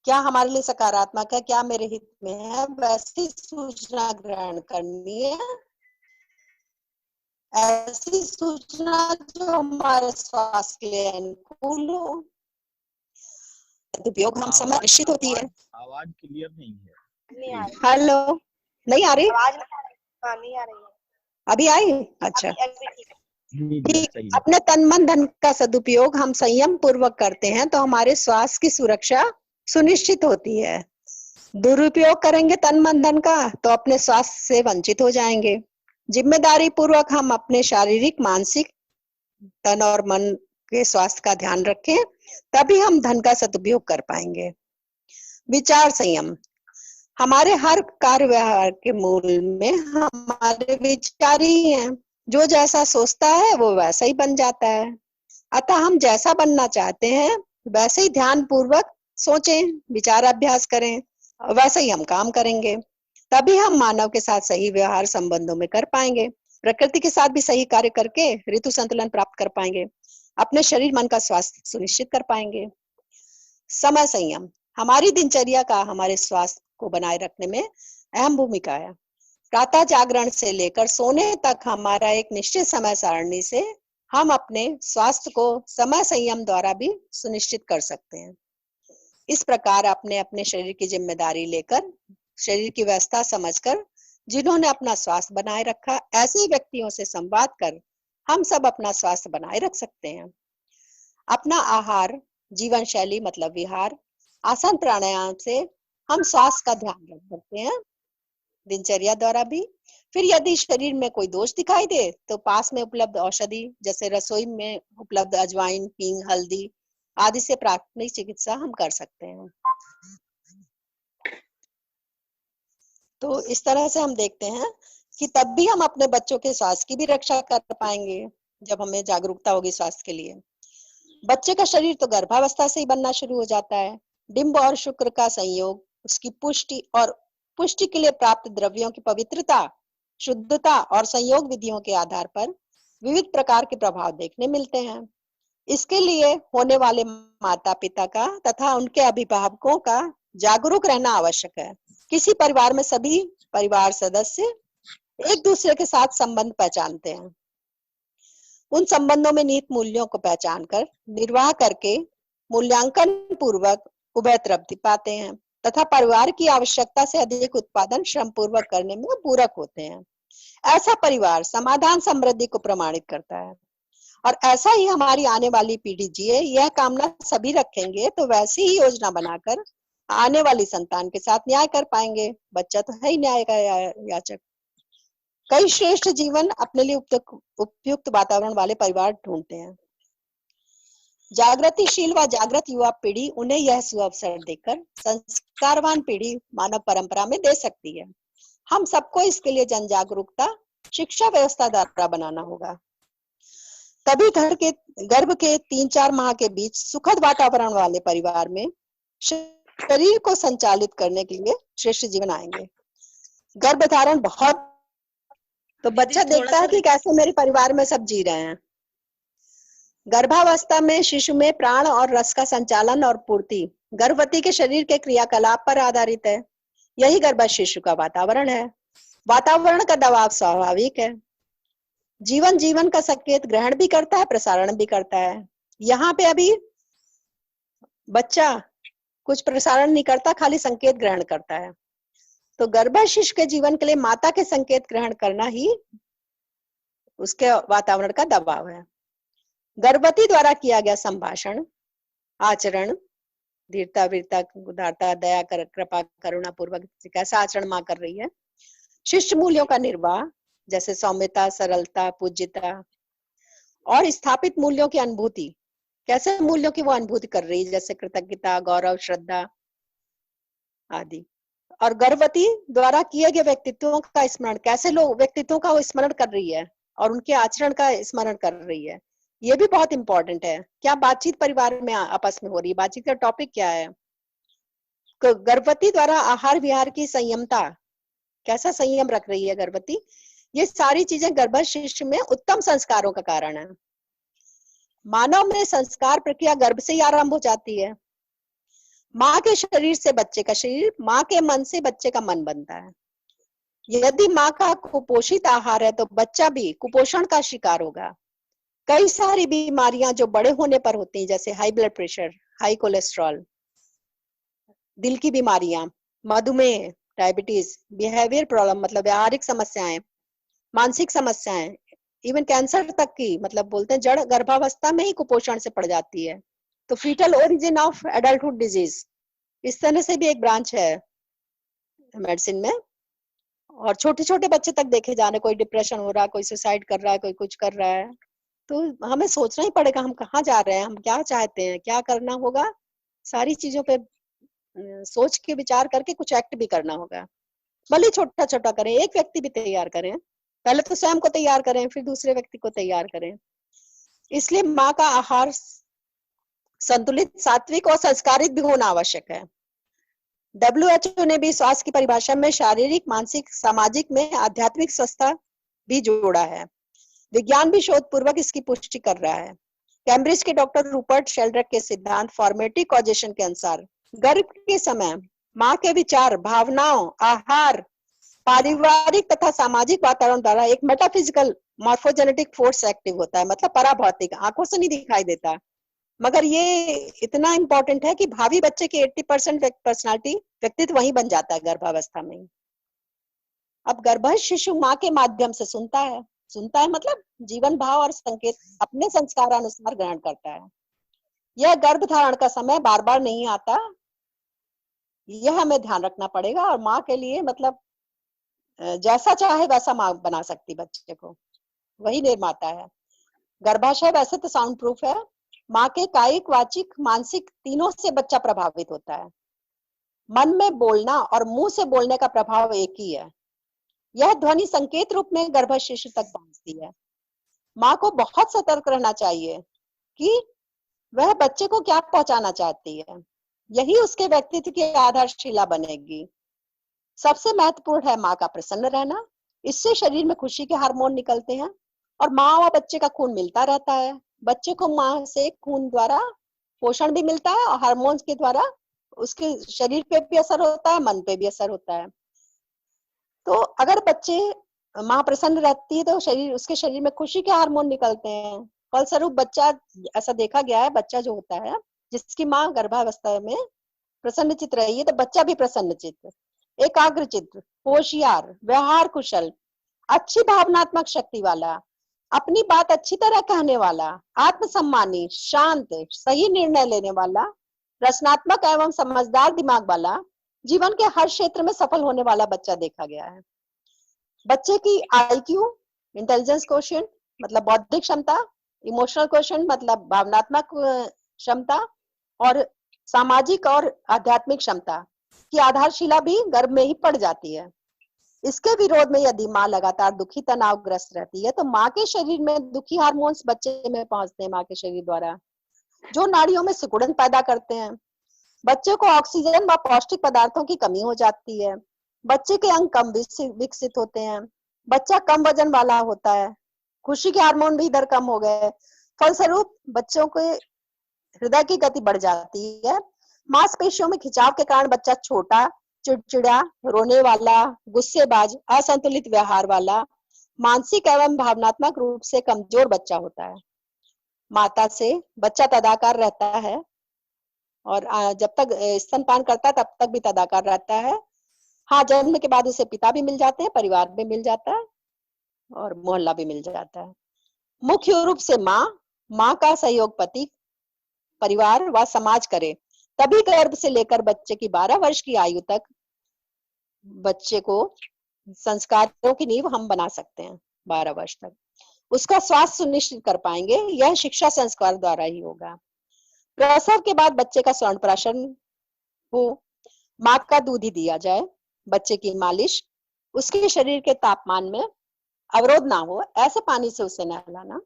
क्या हमारे लिए सकारात्मक है, क्या मेरे हित में है, वैसी सूचना ग्रहण करनी है। ऐसी सूचना जो हमारे स्वास्थ्य के लिए अनुकूल हो। उपयोग हम समय निश्चित होती है। आवाज क्लियर नहीं है। हेलो, नहीं आ रही? आवाज नहीं आ रही है। अभी आई? अच्छा, ठीक। अपने तन मन धन का सदुपयोग हम संयम पूर्वक करते हैं तो हमारे स्वास्थ्य की सुरक्षा सुनिश्चित होती है। दुरुपयोग करेंगे तन मन धन का तो अपने स्वास्थ्य से वंचित हो जाएंगे। जिम्मेदारी पूर्वक हम अपने शारीरिक, मानसिक, तन और मन के स्वास्थ्य का ध्यान रखें, तभी हम धन का सदुपयोग कर पाएंगे। विचार संयम, हमारे हर कार्य व्यवहार के मूल में हमारे विचार ही हैं। जो जैसा सोचता है वो वैसा ही बन जाता है। अतः हम जैसा बनना चाहते हैं वैसे ही ध्यान पूर्वक सोचें, विचार अभ्यास करें, वैसे ही हम काम करेंगे। तभी हम मानव के साथ सही व्यवहार संबंधों में कर पाएंगे, प्रकृति के साथ भी सही कार्य करके ऋतु संतुलन प्राप्त कर पाएंगे, अपने शरीर मन का स्वास्थ्य सुनिश्चित कर पाएंगे। समय संयम, हमारी दिनचर्या का हमारे स्वास्थ्य को बनाए रखने में अहम भूमिका है। प्रातः जागरण से लेकर सोने तक हमारा एक निश्चित समय सारणी से हम अपने स्वास्थ्य को समय संयम द्वारा भी सुनिश्चित कर सकते हैं। इस प्रकार अपने अपने शरीर की जिम्मेदारी लेकर, शरीर की व्यवस्था समझकर, जिन्होंने अपना स्वास्थ्य बनाए रखा, ऐसे व्यक्तियों से संवाद कर हम सब अपना स्वास्थ्य बनाए रख सकते हैं। अपना आहार, जीवन शैली मतलब विहार, आसन, प्राणायाम से हम स्वास्थ्य का ध्यान रख सकते हैं, दिनचर्या द्वारा भी। फिर यदि शरीर में कोई दोष दिखाई दे तो पास में उपलब्ध औषधि, जैसे रसोई में उपलब्ध अजवाइन, हींग, हल्दी आदि से प्राथमिक चिकित्सा हम कर सकते हैं। तो इस तरह से हम देखते हैं कि तब भी हम अपने बच्चों के स्वास्थ्य की भी रक्षा कर पाएंगे जब हमें जागरूकता होगी स्वास्थ्य के लिए। बच्चे का शरीर तो गर्भावस्था से ही बनना शुरू हो जाता है। डिंब और शुक्र का संयोग उसकी पुष्टि और पुष्टि के लिए प्राप्त द्रव्यों की पवित्रता, शुद्धता और संयोग विधियों के आधार पर विविध प्रकार के प्रभाव देखने मिलते हैं। इसके लिए होने वाले माता पिता का तथा उनके अभिभावकों का जागरूक रहना आवश्यक है। किसी परिवार में सभी परिवार सदस्य एक दूसरे के साथ संबंध पहचानते हैं। उन संबंधों में निहित मूल्यों को पहचान कर निर्वाह करके मूल्यांकन पूर्वक उभय तृप्ति पाते हैं तथा परिवार की आवश्यकता से अधिक उत्पादन श्रम पूर्वक करने में पूरक होते हैं। ऐसा परिवार समाधान समृद्धि को प्रमाणित करता है और ऐसा ही हमारी आने वाली पीढ़ी जिए, यह कामना सभी रखेंगे तो वैसी ही योजना बनाकर आने वाली संतान के साथ न्याय कर पाएंगे। बच्चा तो है ही न्याय का याचक। कई श्रेष्ठ जीवन अपने लिए उपयुक्त वातावरण वाले परिवार ढूंढते हैं। जागृतिशील व जागृत युवा पीढ़ी उन्हें यह सुअवसर देकर संस्कारवान पीढ़ी मानव परंपरा में दे सकती है। हम सबको इसके लिए जन जागरूकता शिक्षा व्यवस्था द्वारा बनाना होगा। तभी गर्भ के 3-4 माह के बीच सुखद वातावरण वाले परिवार में शरीर को संचालित करने के लिए श्रेष्ठ जीवन आएंगे। गर्भधारण तो बच्चा देखता है कि कैसे मेरे परिवार में सब जी रहे हैं। गर्भावस्था में शिशु में प्राण और रस का संचालन और पूर्ति गर्भवती के शरीर के क्रियाकलाप पर आधारित है। यही गर्भस्थ शिशु का वातावरण है। वातावरण का दबाव स्वाभाविक है। जीवन का संकेत ग्रहण भी करता है, प्रसारण भी करता है। यहाँ पे अभी बच्चा कुछ प्रसारण नहीं करता, खाली संकेत ग्रहण करता है। तो गर्भस्थ शिशु के जीवन के लिए माता के संकेत ग्रहण करना ही उसके वातावरण का दबाव है। गर्भवती द्वारा किया गया संभाषण, आचरण, धीरता, वीरता, उदारता, दया, कृपा, करुणा पूर्वक कैसा आचरण माँ कर रही है। शिष्ट मूल्यों का निर्वाह, जैसे सौम्यता, सरलता, पूज्यता और स्थापित मूल्यों की अनुभूति, कैसे मूल्यों की वो अनुभूति कर रही है, जैसे कृतज्ञता, गौरव, श्रद्धा आदि। और गर्भवती द्वारा किए गए व्यक्तित्वों का स्मरण, कैसे लोग व्यक्तित्वों का वो स्मरण कर रही है और उनके आचरण का स्मरण कर रही है। ये भी बहुत इंपॉर्टेंट है। क्या बातचीत परिवार में आपस में हो रही है, बातचीत का टॉपिक क्या है। गर्भवती द्वारा आहार विहार की संयमता, कैसा संयम रख रही है गर्भवती। ये सारी चीजें गर्भस्थ शिशु में उत्तम संस्कारों का कारण है। मानव में संस्कार प्रक्रिया गर्भ से ही आरंभ हो जाती है। माँ के शरीर से बच्चे का शरीर, माँ के मन से बच्चे का मन बनता है। यदि माँ का कुपोषित आहार है तो बच्चा भी कुपोषण का शिकार होगा। कई सारी बीमारियां जो बड़े होने पर होती हैं, जैसे high blood pressure, high cholesterol, दिल की बीमारियां, मधुमेह, डायबिटीज, बिहेवियर प्रॉब्लम मतलब व्यावहारिक समस्याएं, मानसिक समस्याएं, इवन कैंसर तक की, मतलब बोलते हैं जड़ गर्भावस्था में ही कुपोषण से पड़ जाती है। तो foetal origin of adulthood disease, इस तरह से भी एक ब्रांच है मेडिसिन में। और छोटे छोटे बच्चे तक देखे जा रहे, कोई डिप्रेशन हो रहा है, कोई सुसाइड कर रहा है, कोई कुछ कर रहा है। तो हमें सोचना ही पड़ेगा हम कहाँ जा रहे हैं, हम क्या चाहते हैं, क्या करना होगा। सारी चीजों पे सोच के विचार करके कुछ एक्ट भी करना होगा। भले छोटा छोटा करें, एक व्यक्ति भी तैयार करें, पहले तो स्वयं को तैयार करें, फिर दूसरे व्यक्ति को तैयार करें। इसलिए माँ का आहार संतुलित, सात्विक और संस्कारित भी होना आवश्यक है। WHO ने भी स्वास्थ्य की परिभाषा में शारीरिक, मानसिक, सामाजिक में आध्यात्मिक स्वस्थता भी जोड़ा है। विज्ञान भी शोध पूर्वक इसकी पुष्टि कर रहा है। कैम्ब्रिज के डॉक्टर रूपर्ट शेल्ड्रक के सिद्धांत फॉर्मेटिव कॉजेशन के अनुसार गर्भ के समय माँ के विचार, भावनाओं, आहार, पारिवारिक तथा सामाजिक वातावरण द्वारा एक मेटाफिजिकल मॉर्फोजेनेटिक फोर्स एक्टिव होता है, मतलब पराभौतिक, आंखों से नहीं दिखाई देता, मगर ये इतना इंपॉर्टेंट है कि भावी बच्चे की 80% पर्सनालिटी, व्यक्तित्व वही बन जाता है गर्भावस्था में। अब गर्भस्थ शिशु माँ के माध्यम से सुनता है मतलब जीवन भाव और संकेत अपने संस्कार अनुसार ग्रहण करता है। यह गर्भ धारण का समय बार बार नहीं आता, यह हमें ध्यान रखना पड़ेगा। और माँ के लिए मतलब जैसा चाहे वैसा माँ बना सकती बच्चे को, वही निर्माता है। गर्भाशय वैसे तो साउंड प्रूफ है। माँ के कायिक, वाचिक, मानसिक तीनों से बच्चा प्रभावित होता है। मन में बोलना और मुंह से बोलने का प्रभाव एक ही है। यह ध्वनि संकेत रूप में गर्भस्थ शिशु तक पहुंचती है। माँ को बहुत सतर्क रहना चाहिए कि वह बच्चे को क्या पहुंचाना चाहती है, यही उसके व्यक्तित्व की आधारशिला बनेगी। सबसे महत्वपूर्ण है माँ का प्रसन्न रहना। इससे शरीर में खुशी के हार्मोन निकलते हैं और माँ और बच्चे का खून मिलता रहता है। बच्चे को माँ से खून द्वारा पोषण भी मिलता है और हार्मोन्स के द्वारा उसके शरीर पे भी असर होता है, मन पे भी असर होता है। तो अगर बच्चे माँ प्रसन्न रहती है तो उसके शरीर में खुशी के हार्मोन निकलते हैं। फलस्वरूप बच्चा, ऐसा देखा गया है, बच्चा जो होता है जिसकी माँ गर्भावस्था में प्रसन्न चित्त रही है तो बच्चा भी प्रसन्न चित्त, एकाग्र चित्त, होशियार, व्यवहार कुशल, अच्छी भावनात्मक शक्ति वाला, अपनी बात अच्छी तरह कहने वाला, आत्मसम्मानी, शांत, सही निर्णय लेने वाला, रचनात्मक एवं समझदार दिमाग वाला, जीवन के हर क्षेत्र में सफल होने वाला बच्चा देखा गया है। बच्चे की IQ, इंटेलिजेंस क्वोशिएंट मतलब बौद्धिक क्षमता, इमोशनल क्वोशिएंट मतलब भावनात्मक क्षमता, और सामाजिक और आध्यात्मिक क्षमता की आधारशिला भी गर्भ में ही पड़ जाती है। इसके विरोध में यदि माँ लगातार दुखी, तनावग्रस्त रहती है तो माँ के शरीर में दुखी हार्मोन्स बच्चे में पहुंचते हैं माँ के शरीर द्वारा, जो नाड़ियों में सिकुड़न पैदा करते हैं। बच्चे को ऑक्सीजन व पौष्टिक पदार्थों की कमी हो जाती है। बच्चे के अंग कम विकसित होते हैं। बच्चा कम वजन वाला होता है। खुशी के हार्मोन भी इधर कम हो गए फलस्वरूप बच्चों के हृदय की गति बढ़ जाती है। मांसपेशियों में खिंचाव के कारण बच्चा छोटा, चिड़चिड़ा, रोने वाला, गुस्सेबाज, असंतुलित व्यवहार वाला, मानसिक एवं भावनात्मक रूप से कमजोर बच्चा होता है। माता से बच्चा तदाकार रहता है और जब तक स्तनपान करता है तब तक भी तदाकार रहता है। हाँ, जन्म के बाद उसे पिता भी मिल जाते हैं, परिवार भी मिल जाता है और मोहल्ला भी मिल जाता है। मुख्य रूप से माँ का सहयोग पति, परिवार व समाज करे, तभी गर्भ से लेकर बच्चे की 12 वर्ष की आयु तक बच्चे को संस्कारों की नींव हम बना सकते हैं। 12 वर्ष तक उसका स्वास्थ्य सुनिश्चित कर पाएंगे, यह शिक्षा संस्कार द्वारा ही होगा। प्रसव के बाद बच्चे का स्वर्ण प्राशन हो, माँ का दूध ही दिया जाए, बच्चे की मालिश, उसके शरीर के तापमान में अवरोध ना हो ऐसे पानी से उसे नहलाना,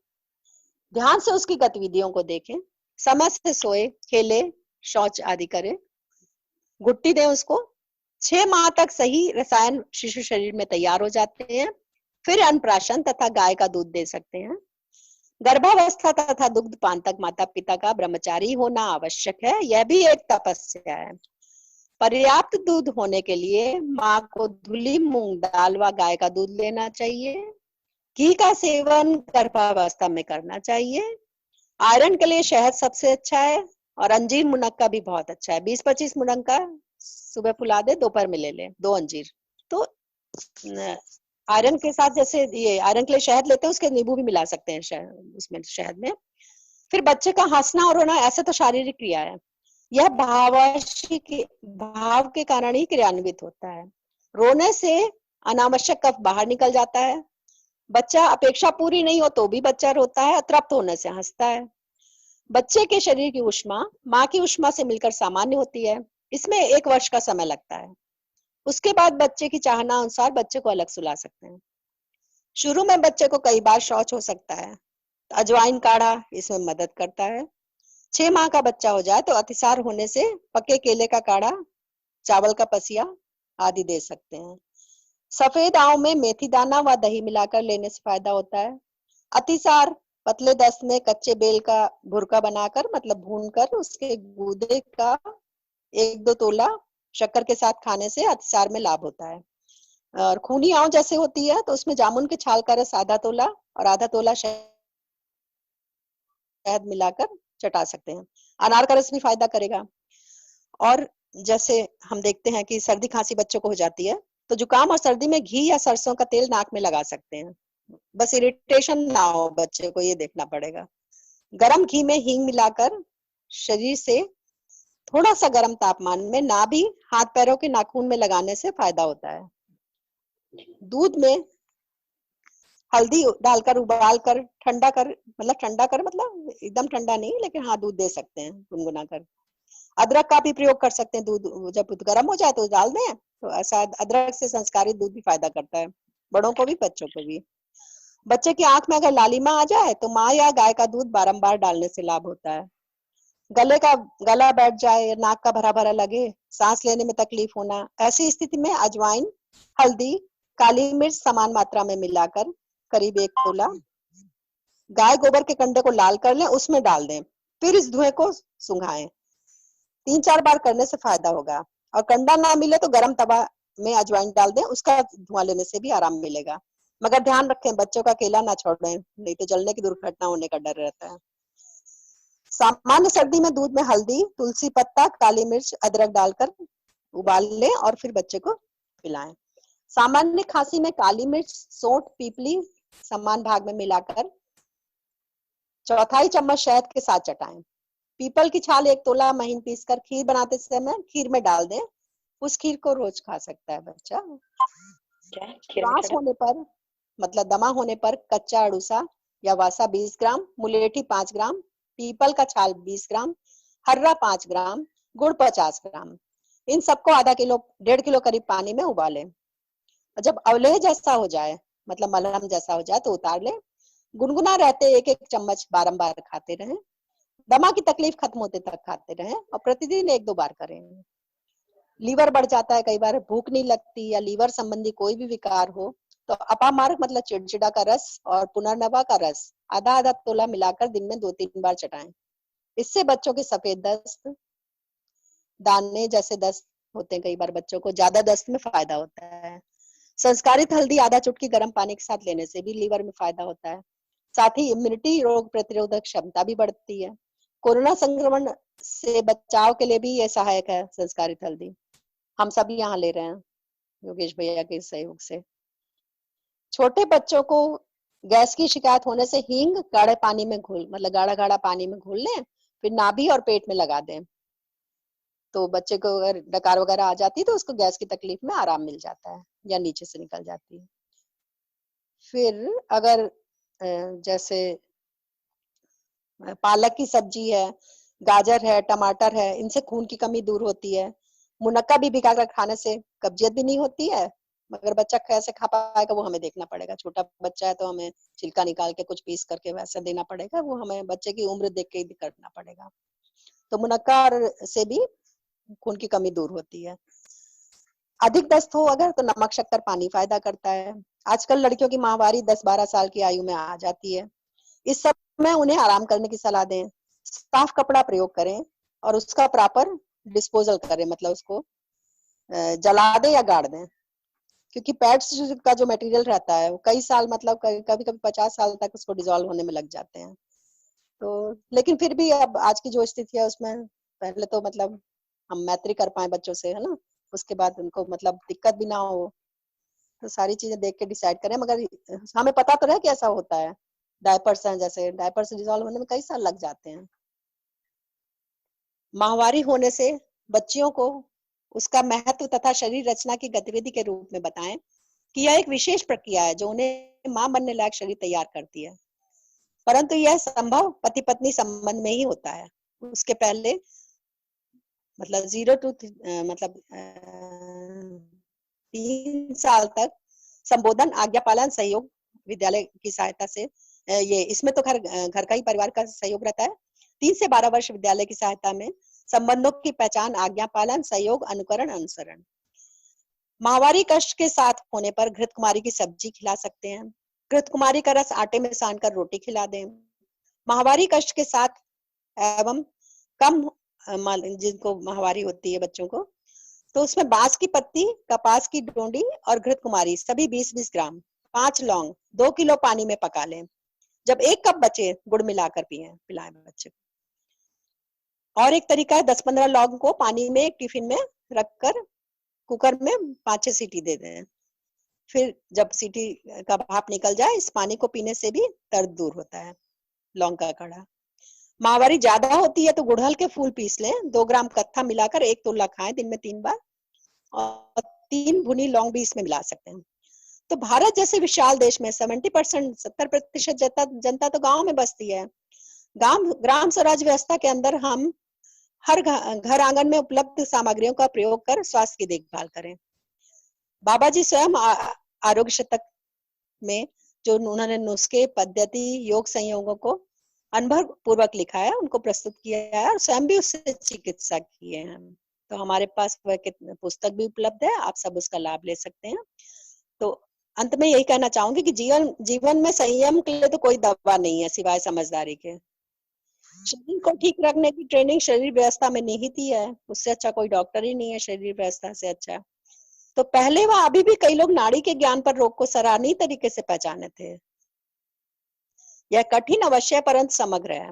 ध्यान से उसकी गतिविधियों को देखें, समय से सोए, खेले, शौच आदि करे, घुट्टी दें उसको। 6 माह तक सही रसायन शिशु शरीर में तैयार हो जाते हैं, फिर अन्नप्राशन तथा गाय का दूध दे सकते हैं। गर्भावस्था तथा दुग्धपान तक माता पिता का ब्रह्मचारी होना आवश्यक है, यह भी एक तपस्या है। पर्याप्त दूध होने के लिए माँ को धुली मूंग दाल व गाय का दूध लेना चाहिए। घी का सेवन गर्भावस्था में करना चाहिए। आयरन के लिए शहद सबसे अच्छा है और अंजीर मुनक्का भी बहुत अच्छा है। 20-25 मुनक्का सुबह फुला दे, दोपहर में ले ले 2 अंजीर। तो आयरन के साथ जैसे ये आयरन के लिए शहद लेते हैं, उसके नींबू भी मिला सकते हैं उसमें, शहद में। फिर बच्चे का हंसना और रोना ऐसे तो शारीरिक क्रिया है, यह भाव के कारण ही क्रियान्वित होता है। रोने से अनावश्यक कफ बाहर निकल जाता है। बच्चा अपेक्षा पूरी नहीं हो तो भी बच्चा रोता है, तृप्त होने से हंसता है। बच्चे के शरीर की ऊष्मा माँ की ऊष्मा से मिलकर सामान्य होती है, इसमें 1 वर्ष का समय लगता है। उसके बाद बच्चे की चाहना अनुसार बच्चे को अलग सुला सकते हैं। शुरू में बच्चे को कई बार शौच हो सकता है, तो अजवाइन काढ़ा इसमें मदद करता है। 6 माह का बच्चा हो जाए तो अतिसार होने से पके केले का काढ़ा, चावल का पसिया आदि दे सकते हैं। सफेद आंव में मेथी दाना व दही मिलाकर लेने से फायदा होता है। अतिसार, पतले दस्त में कच्चे बेल का भुरका बनाकर मतलब भूनकर उसके गूदे का 1-2 तोला शक्कर के साथ खाने से अतिसार में लाभ होता है। और खूनी आंव जैसे होती है तो उसमें जामुन के छाल का रस आधा तोला और आधा तोला शहद मिलाकर चटा सकते हैं। अनार का रस भी फायदा करेगा। और जैसे हम देखते हैं कि सर्दी खांसी बच्चों को हो जाती है तो जुकाम और सर्दी में घी या सरसों का तेल नाक में लगा सकते हैं, बस इरिटेशन ना हो बच्चे को, ये देखना पड़ेगा। गरम घी में हींग मिलाकर शरीर से थोड़ा सा गर्म तापमान में नाभि, हाथ पैरों के नाखून में लगाने से फायदा होता है। दूध में हल्दी डालकर उबाल कर ठंडा कर मतलब एकदम ठंडा नहीं, लेकिन हाँ दूध दे सकते हैं गुनगुना कर। अदरक का भी प्रयोग कर सकते हैं, दूध जब गर्म हो जाए तो डाल दें, तो ऐसा अदरक से संस्कारित दूध भी फायदा करता है, बड़ों को भी बच्चों को भी। बच्चे की आंख में अगर लालिमा आ जाए तो माँ या गाय का दूध बारंबार डालने से लाभ होता है। गला बैठ जाए, नाक का भरा भरा लगे, सांस लेने में तकलीफ होना, ऐसी स्थिति में अजवाइन, हल्दी, काली मिर्च समान मात्रा में मिलाकर करीब 1 तोला गाय गोबर के कंडे को लाल कर लें, उसमें डाल दें, फिर इस धुएं को सुंघाएं। 3-4 बार करने से फायदा होगा। और कंडा ना मिले तो गरम तवा में अजवाइन डाल दें, उसका धुआं लेने से भी आराम मिलेगा। मगर ध्यान रखें बच्चों का केला ना छोड़ें, नहीं तो जलने की दुर्घटना होने का डर रहता है। सामान्य सर्दी में दूध में हल्दी, तुलसी पत्ता, काली मिर्च, अदरक डालकर उबाल लें और फिर बच्चे को पिलाएं। सामान्य खांसी में काली मिर्च, सौंठ, पीपली समान भाग में मिलाकर 1/4 चम्मच शहद के साथ चटाएं। पीपल की छाल 1 तोला महीन पीसकर खीर बनाते समय खीर में डाल दें, उस खीर को रोज खा सकता है बच्चा। श्वास होने पर मतलब दमा होने पर कच्चा अड़ूसा या वासा 20 ग्राम, मुलेठी 5 ग्राम, पीपल का छाल 20 ग्राम, हर्रा 5 ग्राम, गुड़ 50 ग्राम, इन सबको आधा किलो 1.5 किलो करीब पानी में उबालें। जब अवलेह जैसा हो जाए मतलब मलहम जैसा हो जाए तो उतार लें। गुनगुना रहते 1-1 चम्मच बारंबार खाते रहें। दमा की तकलीफ खत्म होते तक खाते रहें और प्रतिदिन 1-2 बार करें। लीवर बढ़ जाता है, कई बार भूख नहीं लगती या लीवर संबंधी कोई भी विकार हो तो तो अपामार्ग मतलब चिड़चिड़ा का रस और पुनर्नवा का रस आधा आधा तोला मिलाकर दिन में 2-3 बार चटाएं। इससे बच्चों के सफेद दस्त, दाने जैसे दस्त होते हैं, कई बार बच्चों को ज्यादा दस्त में फायदा होता है। संस्कारित हल्दी आधा चुटकी गर्म पानी के साथ लेने से भी लीवर में फायदा होता है। साथ ही इम्यूनिटी, रोग प्रतिरोधक क्षमता भी बढ़ती है। कोरोना संक्रमण से बचाव के लिए भी ये सहायक है संस्कारित हल्दी। हम सब यहाँ ले रहे हैं योगेश भैया के सहयोग से। छोटे बच्चों को गैस की शिकायत होने से हींग गाढ़े पानी में घोल, मतलब गाढ़ा गाढ़ा पानी में घोल लें, फिर नाभि और पेट में लगा दें। तो बच्चे को अगर डकार वगैरह आ जाती है तो उसको गैस की तकलीफ में आराम मिल जाता है या नीचे से निकल जाती है। फिर अगर जैसे पालक की सब्जी है, गाजर है, टमाटर है, इनसे खून की कमी दूर होती है। मुनक्का भी भिगाकर खाने से कब्जियत भी नहीं होती है, मगर बच्चा कैसे खा पाएगा वो हमें देखना पड़ेगा। छोटा बच्चा है तो हमें छिलका निकाल के कुछ पीस करके वैसा देना पड़ेगा, वो हमें बच्चे की उम्र देख के ही करना पड़ेगा। तो मुनक्का से भी खून की कमी दूर होती है। अधिक दस्त हो अगर तो नमक शक्कर पानी फायदा करता है। आजकल लड़कियों की माहवारी 10-12 साल की आयु में आ जाती है। इस समय उन्हें आराम करने की सलाह दें। साफ कपड़ा प्रयोग करें और उसका प्रॉपर डिस्पोजल करें, मतलब उसको जला दें या गाड़ दें, क्योंकि पैड्स का जो मटेरियल रहता है वो कई साल, मतलब कभी कभी 50 साल तक उसको डिसॉल्व होने में लग जाते हैं। तो लेकिन फिर भी अब आज की जो स्थिति है उसमें पहले तो मतलब हम मैत्री कर पाए बच्चों से, है ना, उसके बाद उनको मतलब दिक्कत भी ना हो, तो सारी चीजें देख के डिसाइड करें। मगर हमें पता तो रहे कि ऐसा होता है। डायपर्स हैं, जैसे डायपर्स डिसॉल्व होने में कई साल लग जाते हैं। माहवारी होने से बच्चियों को उसका महत्व तथा शरीर रचना की गतिविधि के रूप में बताएं कि यह एक विशेष प्रक्रिया है जो उन्हें मां बनने लायक शरीर तैयार करती है, परंतु यह संभव पति पत्नी संबंध में ही होता है। उसके पहले मतलब 0 to मतलब 3 साल तक संबोधन, आज्ञा पालन, सहयोग विद्यालय की सहायता से, ये इसमें तो घर का ही परिवार का सहयोग रहता है। 3 से 12 वर्ष विद्यालय की सहायता में संबंधों की पहचान, आज्ञा पालन, सहयोग, अनुकरण, अनुसरण। माहवारी कष्ट के साथ होने पर घृत कुमारी की सब्जी खिला सकते हैं। घृत कुमारी का रस आटे में सानकर रोटी खिला दें। माहवारी कष्ट के साथ एवं कम जिनको माहवारी होती है बच्चों को, तो उसमें बांस की पत्ती, कपास की डोंडी और घृत कुमारी सभी 20-20 ग्राम, 5 लौंग 2 किलो पानी में पका लें। जब 1 कप बचे गुड़ मिलाकर पिलाएं बच्चे को। और एक तरीका है 10-15 लौंग को पानी में एक टिफिन में रखकर कुकर में 5-6 सीटी दे दें। फिर जब सीटी का भाप निकल जाए, इस पानी को पीने से भी दर्द दूर होता है। लौंग का काढ़ा। माहवारी ज्यादा होती है तो गुड़हल के फूल पीस लें, 2 ग्राम कत्था मिलाकर 1 तोला खाएं दिन में 3 बार, और 3 भुनी लौंग भी इसमें मिला सकते हैं। तो भारत जैसे विशाल देश में 70% जनता तो गांव में बसती है। ग्राम स्वराज व्यवस्था के अंदर हम हर घर आंगन में उपलब्ध सामग्रियों का प्रयोग कर स्वास्थ्य की देखभाल करें। बाबा जी स्वयं आरोग्य शतक में जो उन्होंने नुस्खे, पद्धति, योग संयोगों को अनुभव पूर्वक लिखा है, उनको प्रस्तुत किया है और स्वयं भी उससे चिकित्सा किए हैं। तो हमारे पास वह पुस्तक भी उपलब्ध है, आप सब उसका लाभ ले सकते हैं। तो अंत में यही कहना चाहूंगी कि जीवन में संयम के लिए तो कोई दवा नहीं है सिवाय समझदारी के। शरीर को ठीक रखने की ट्रेनिंग शरीर व्यवस्था में निहित ही है, उससे अच्छा कोई डॉक्टर ही नहीं है शरीर व्यवस्था से अच्छा। तो पहले व अभी भी कई लोग नाड़ी के ज्ञान पर रोग को सराहनीय तरीके से पहचाने थे। यह कठिन अवश्य परंतु समग्र है।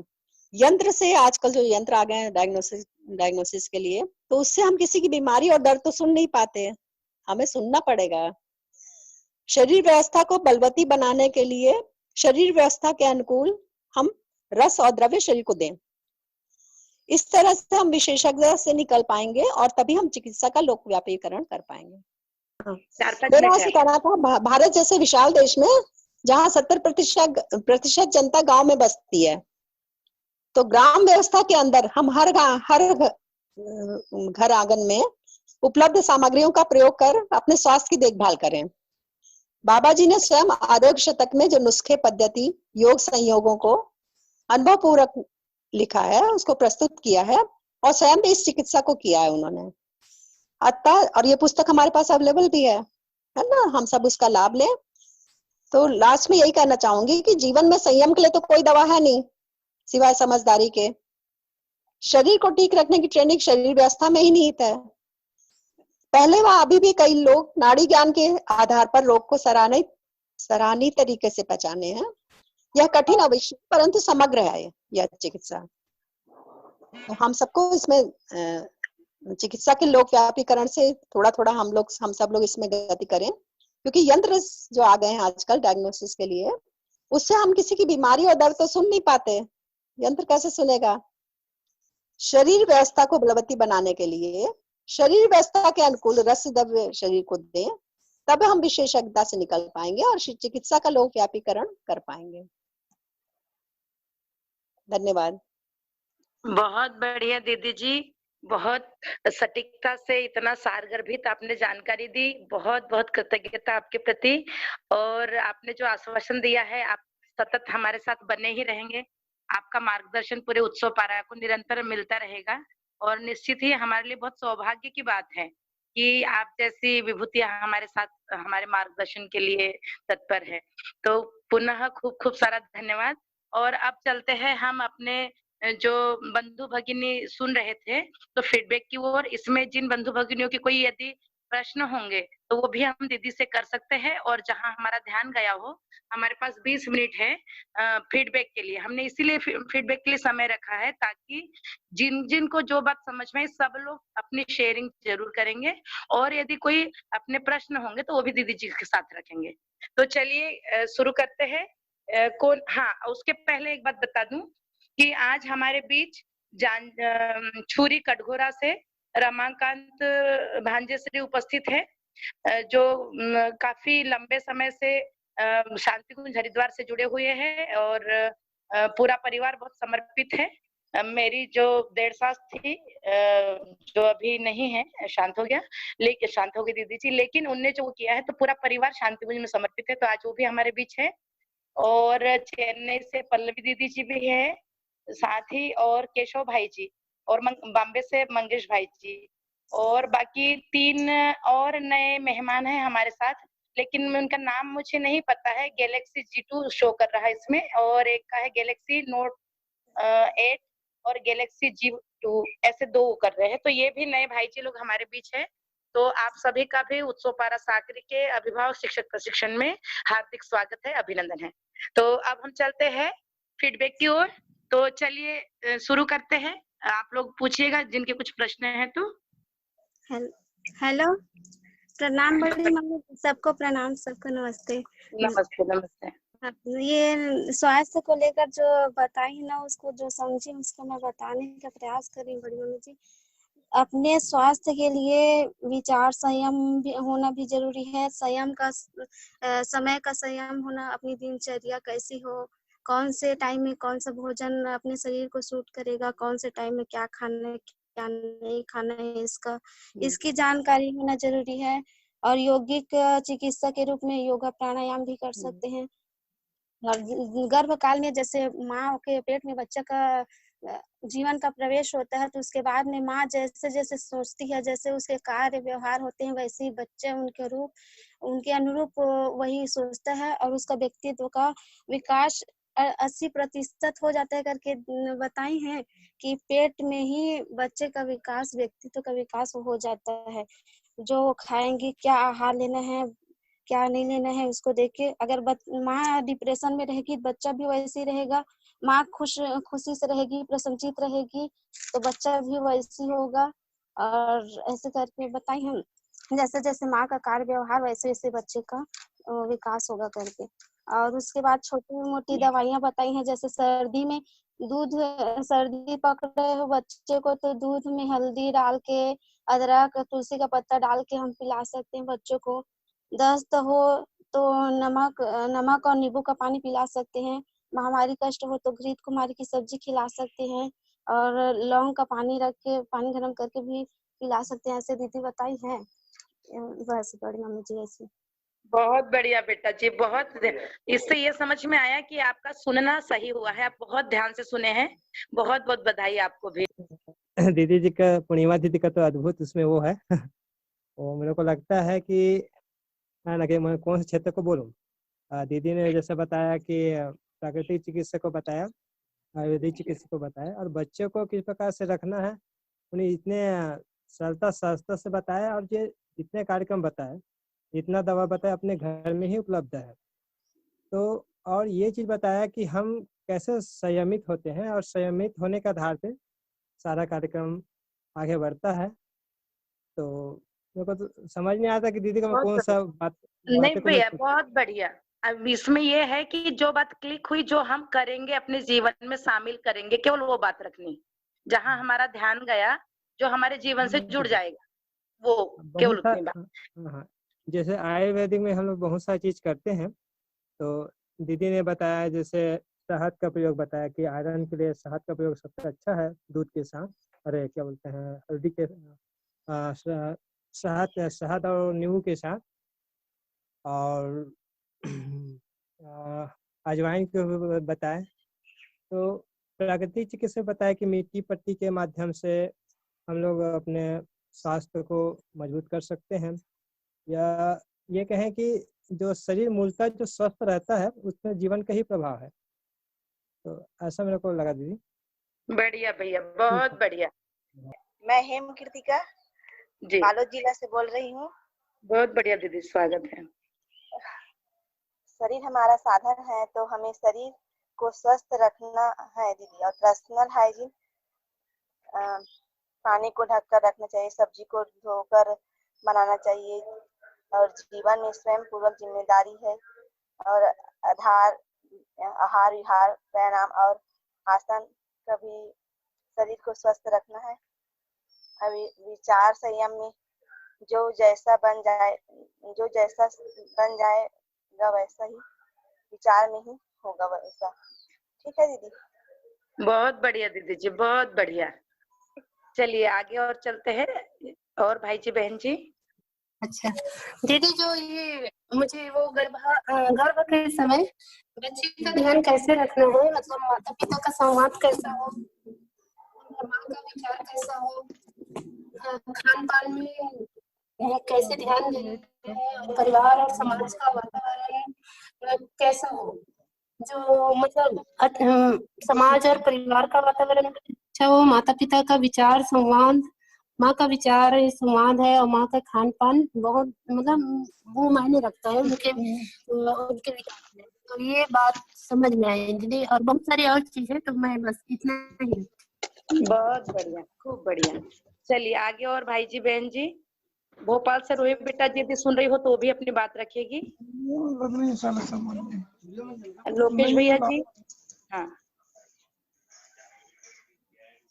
यंत्र से, आजकल जो यंत्र आ गए हैं डायग्नोसिस के लिए, तो उससे हम किसी की बीमारी और दर्द तो सुन नहीं पाते, हमें सुनना पड़ेगा। शरीर व्यवस्था को बलवती बनाने के लिए शरीर व्यवस्था के अनुकूल हम रस और द्रव्य शरीर को दें। इस तरह से हम विशेषज्ञ से निकल पाएंगे और तभी हम चिकित्सा का लोकव्यापीकरण कर पाएंगे। मेरा ऐसे कहना था, भारत जैसे विशाल देश में जहाँ 70% जनता गांव में बसती है, तो ग्राम व्यवस्था के अंदर हम हर घर आंगन में उपलब्ध सामग्रियों का प्रयोग कर अपने स्वास्थ्य की देखभाल करें। बाबा जी ने स्वयं आरोग्य शतक में जो नुस्खे, पद्धति, योग संयोगों को अनुभव पूर्वक लिखा है, उसको प्रस्तुत किया है और स्वयं भी इस चिकित्सा को किया है उन्होंने। अतः और ये पुस्तक हमारे पास अवेलेबल भी है ना, हम सब उसका लाभ लें तो लास्ट में यही कहना चाहूंगी कि जीवन में संयम के लिए तो कोई दवा है नहीं सिवाय समझदारी के। शरीर को ठीक रखने की ट्रेनिंग शरीर व्यवस्था में ही निहित है। पहले व अभी भी कई लोग नाड़ी ज्ञान के आधार पर रोग को सराहनीय तरीके से पहचाने हैं। यह कठिन अवश्य परंतु समग्र है यह चिकित्सा। तो हम सबको इसमें चिकित्सा के लोक व्यापीकरण से थोड़ा थोड़ा हम सब लोग इसमें गति करें, क्योंकि यंत्र जो आ गए हैं आजकल डायग्नोसिस के लिए, उससे हम किसी की बीमारी और दर्द तो सुन नहीं पाते। यंत्र कैसे सुनेगा? शरीर व्यवस्था को बलवती बनाने के लिए शरीर व्यवस्था के अनुकूल रस द्रव्य शरीर को दें, तब हम विशेषज्ञता से निकल पाएंगे और चिकित्सा का लोक व्यापीकरण कर पाएंगे। धन्यवाद। बहुत बढ़िया दीदी जी, बहुत सटीकता से इतना सारगर्भित आपने जानकारी दी। बहुत बहुत कृतज्ञता आपके प्रति। और आपने जो आश्वासन दिया है, आप सतत हमारे साथ बने ही रहेंगे। आपका मार्गदर्शन पूरे उत्सव पारा को निरंतर मिलता रहेगा और निश्चित ही हमारे लिए बहुत सौभाग्य की बात है कि आप जैसी विभूतियां हमारे साथ हमारे मार्गदर्शन के लिए तत्पर है। तो पुनः खूब खूब सारा धन्यवाद। और अब चलते हैं हम अपने जो बंधु भगिनी सुन रहे थे तो फीडबैक की ओर। इसमें जिन बंधु भगिनियों की कोई यदि प्रश्न होंगे तो वो भी हम दीदी से कर सकते हैं। और जहां हमारा ध्यान गया हो, हमारे पास 20 मिनट है फीडबैक के लिए। हमने इसीलिए फीडबैक के लिए समय रखा है ताकि जिन को जो बात समझ में आए सब लोग अपनी शेयरिंग जरूर करेंगे। और यदि कोई अपने प्रश्न होंगे तो वो भी दीदी जी के साथ रखेंगे। तो चलिए शुरू करते हैं। कौन? हाँ, उसके पहले एक बात बता दूं कि आज हमारे बीच छुरी कटघोरा से रमाकांत भांजेश्री उपस्थित है, जो काफी लंबे समय से शांति कुंज हरिद्वार से जुड़े हुए हैं और पूरा परिवार बहुत समर्पित है। मेरी जो देर सास थी जो अभी नहीं है, शांत हो गया, लेकिन शांत हो गई दीदी जी, लेकिन उनने जो किया है तो पूरा परिवार शांति कुंज में समर्पित है। तो आज वो भी हमारे बीच है। और चेन्नई से पल्लवी दीदी जी भी है साथ ही, और केशव भाई जी, और बॉम्बे से मंगेश भाई जी, और बाकी 3 और नए मेहमान हैं हमारे साथ, लेकिन उनका नाम मुझे नहीं पता है। गैलेक्सी G2 शो कर रहा है इसमें, और एक का है गैलेक्सी नोट 8 और गैलेक्सी G2, ऐसे 2 कर रहे हैं। तो ये भी नए भाई जी लोग हमारे बीच है। तो आप सभी का भी उत्सव पारा साकरी के अभिभावक शिक्षक प्रशिक्षण में हार्दिक स्वागत है, अभिनंदन है। तो अब हम चलते हैं फीडबैक की ओर। तो चलिए शुरू करते हैं। आप लोग पूछिएगा जिनके कुछ प्रश्न हैं तो। हेलो, प्रणाम बड़ी मम्मी, सबको प्रणाम, सबको नमस्ते। नमस्ते नमस्ते। ये स्वास्थ्य को लेकर जो बताई ना, उसको जो समझी उसको मैं बताने का प्रयास कर रही हूँ बड़ी मम्मी जी। अपने स्वास्थ्य के लिए विचार संयम भी होना भी जरूरी है। संयम का समय का संयम होना, अपनी दिनचर्या कैसी हो, कौन से टाइम में कौन सा भोजन अपने शरीर को सूट करेगा, कौन से टाइम में क्या खाना है क्या नहीं खाना है, इसकी जानकारी होना जरूरी है। और यौगिक चिकित्सा के रूप में योगा प्राणायाम भी कर सकते हैं। और गर्भ काल में जैसे माँ के पेट में बच्चा का जीवन का प्रवेश होता है, तो उसके बाद में माँ जैसे जैसे सोचती है, जैसे उसके कार्य व्यवहार होते हैं, वैसे ही बच्चे उनके अनुरूप वही सोचता है और उसका व्यक्तित्व का विकास 80% हो जाता है करके बताई हैं कि पेट में ही बच्चे का विकास, व्यक्तित्व का विकास हो जाता है। जो खाएंगे, क्या आहार लेना है, क्या नहीं लेना है, उसको देख के अगर माँ डिप्रेशन में रहेगी, बच्चा भी वैसे ही रहेगा। माँ खुशी से रहेगी, प्रसन्नचित रहेगी, तो बच्चा भी वैसे ही होगा। और ऐसे करके बताई हम, जैसे जैसे माँ का कार्य व्यवहार वैसे वैसे बच्चे का विकास होगा करके। और उसके बाद छोटी मोटी दवाइयाँ बताई हैं, जैसे सर्दी में सर्दी पकड़े हो बच्चे को तो दूध में हल्दी डाल के, अदरक, तुलसी का पत्ता डाल के हम पिला सकते हैं बच्चों को। दस्त हो तो नमक और नींबू का पानी पिला सकते हैं। महामारी कष्ट हो तो घृत कुमारी की सब्जी खिला सकते हैं। और लौंग का पानी रख के, पानी गर्म करके भी पिला सकते हैं। ऐसे दीदी बताई है। बस बड़ी मम्मी जी ऐसी। बहुत बढ़िया बेटा जी, बहुत। इससे ये समझ में आया कि आपका सुनना सही हुआ है, आप बहुत ध्यान से सुने हैं। बहुत बहुत बधाई आपको भी। दीदी जी का, पूर्णिमा दीदी का तो अद्भुत उसमें वो है। वो मेरे को लगता है कि ना, मैं कौन से क्षेत्र को बोलूं, दीदी ने जैसे बताया कि प्राकृतिक चिकित्सा को बताया, आयुर्वेदिक चिकित्सा को बताया, और बच्चों को किस प्रकार से रखना है उन्हें इतने सरलता सहजता से बताया, और ये जितने कार्यक्रम बताए, जितना दवा बताया अपने घर में ही उपलब्ध है। तो और ये चीज़ बताया कि हम कैसे संयमित होते हैं, और संयमित होने के आधार पे सारा कार्यक्रम आगे बढ़ता है। तो मेरे को तो समझ नहीं आता कि दीदी का मैं बहुत कौन सा नहीं बातों को मैं भैया, बहुत बढ़िया। अब इसमें ये है कि जो बात क्लिक हुई, जो हम करेंगे अपने जीवन में शामिल करेंगे, केवल वो बात रखनी, जहाँ हमारा ध्यान गया, जो हमारे जीवन से जुड़ जाएगा, वो केवल बहुत उतनी बात। हाँ, जैसे आयुर्वेदिक में हम लोग बहुत सारी चीज करते हैं। तो दीदी ने बताया जैसे शहद का प्रयोग बताया कि आयरन के लिए शहद का प्रयोग सबसे अच्छा है दूध के साथ, अरे क्या बोलते हैं, हल्दी के शहद और नींबू के साथ, और अजवाइन को बताए। तो प्राकृतिक चिकित्सा बताया कि मिट्टी पट्टी के माध्यम से हम लोग अपने स्वास्थ्य को मजबूत कर सकते हैं, या ये कहें कि जो शरीर मूलतः जो स्वस्थ रहता है उसमें जीवन का ही प्रभाव है। तो ऐसा मेरे को लगा दीदी। बढ़िया भैया, बहुत बढ़िया मैं हेम कृतिका जी, बालोद जिला से बोल रही हूँ। बहुत बढ़िया दीदी, स्वागत है। शरीर हमारा साधन है, तो हमें शरीर को स्वस्थ रखना है दीदी। और पर्सनल हाइजीन, पानी को ढककर रखना चाहिए, सब्जी को धोकर बनाना चाहिए, और जीवन में स्वयं पूर्वक जिम्मेदारी है। और आहार विहार, व्यायाम और आसन कभी शरीर को स्वस्थ रखना है। अभी विचार संयम में जो जैसा बन जाएगा वैसा ही विचार में ही होगा वैसा। ठीक है दीदी। बहुत बढ़िया दीदी जी, बहुत बढ़िया। चलिए आगे और चलते हैं, और भाई जी बहन जी। अच्छा दीदी, जो ये मुझे वो गर्भ के समय बच्चे का ध्यान कैसे रखना है, मतलब माता पिता का संवाद कैसा हो, माँ का विचार कैसा हो, खान पान में कैसे ध्यान देना है, और परिवार और समाज का वातावरण कैसा हो, जो मतलब समाज और परिवार का वातावरण अच्छा हो, माता पिता का विचार संवाद, माँ का विचार संवाद है, और माँ का खान पान बहुत मतलब वो मायने रखता है उनके विचार में। तो ये बात समझ में आई दीदी, और बहुत सारी और चीजें, तो मैं बस इतना ही। बहुत बढ़िया, खूब बढ़िया। चलिए आगे, और भाई जी बहन जी। भोपाल से रोहित बेटा जी यदि सुन रही हो तो वो भी अपनी बात रखेगी। लोकेश भैया जी। हाँ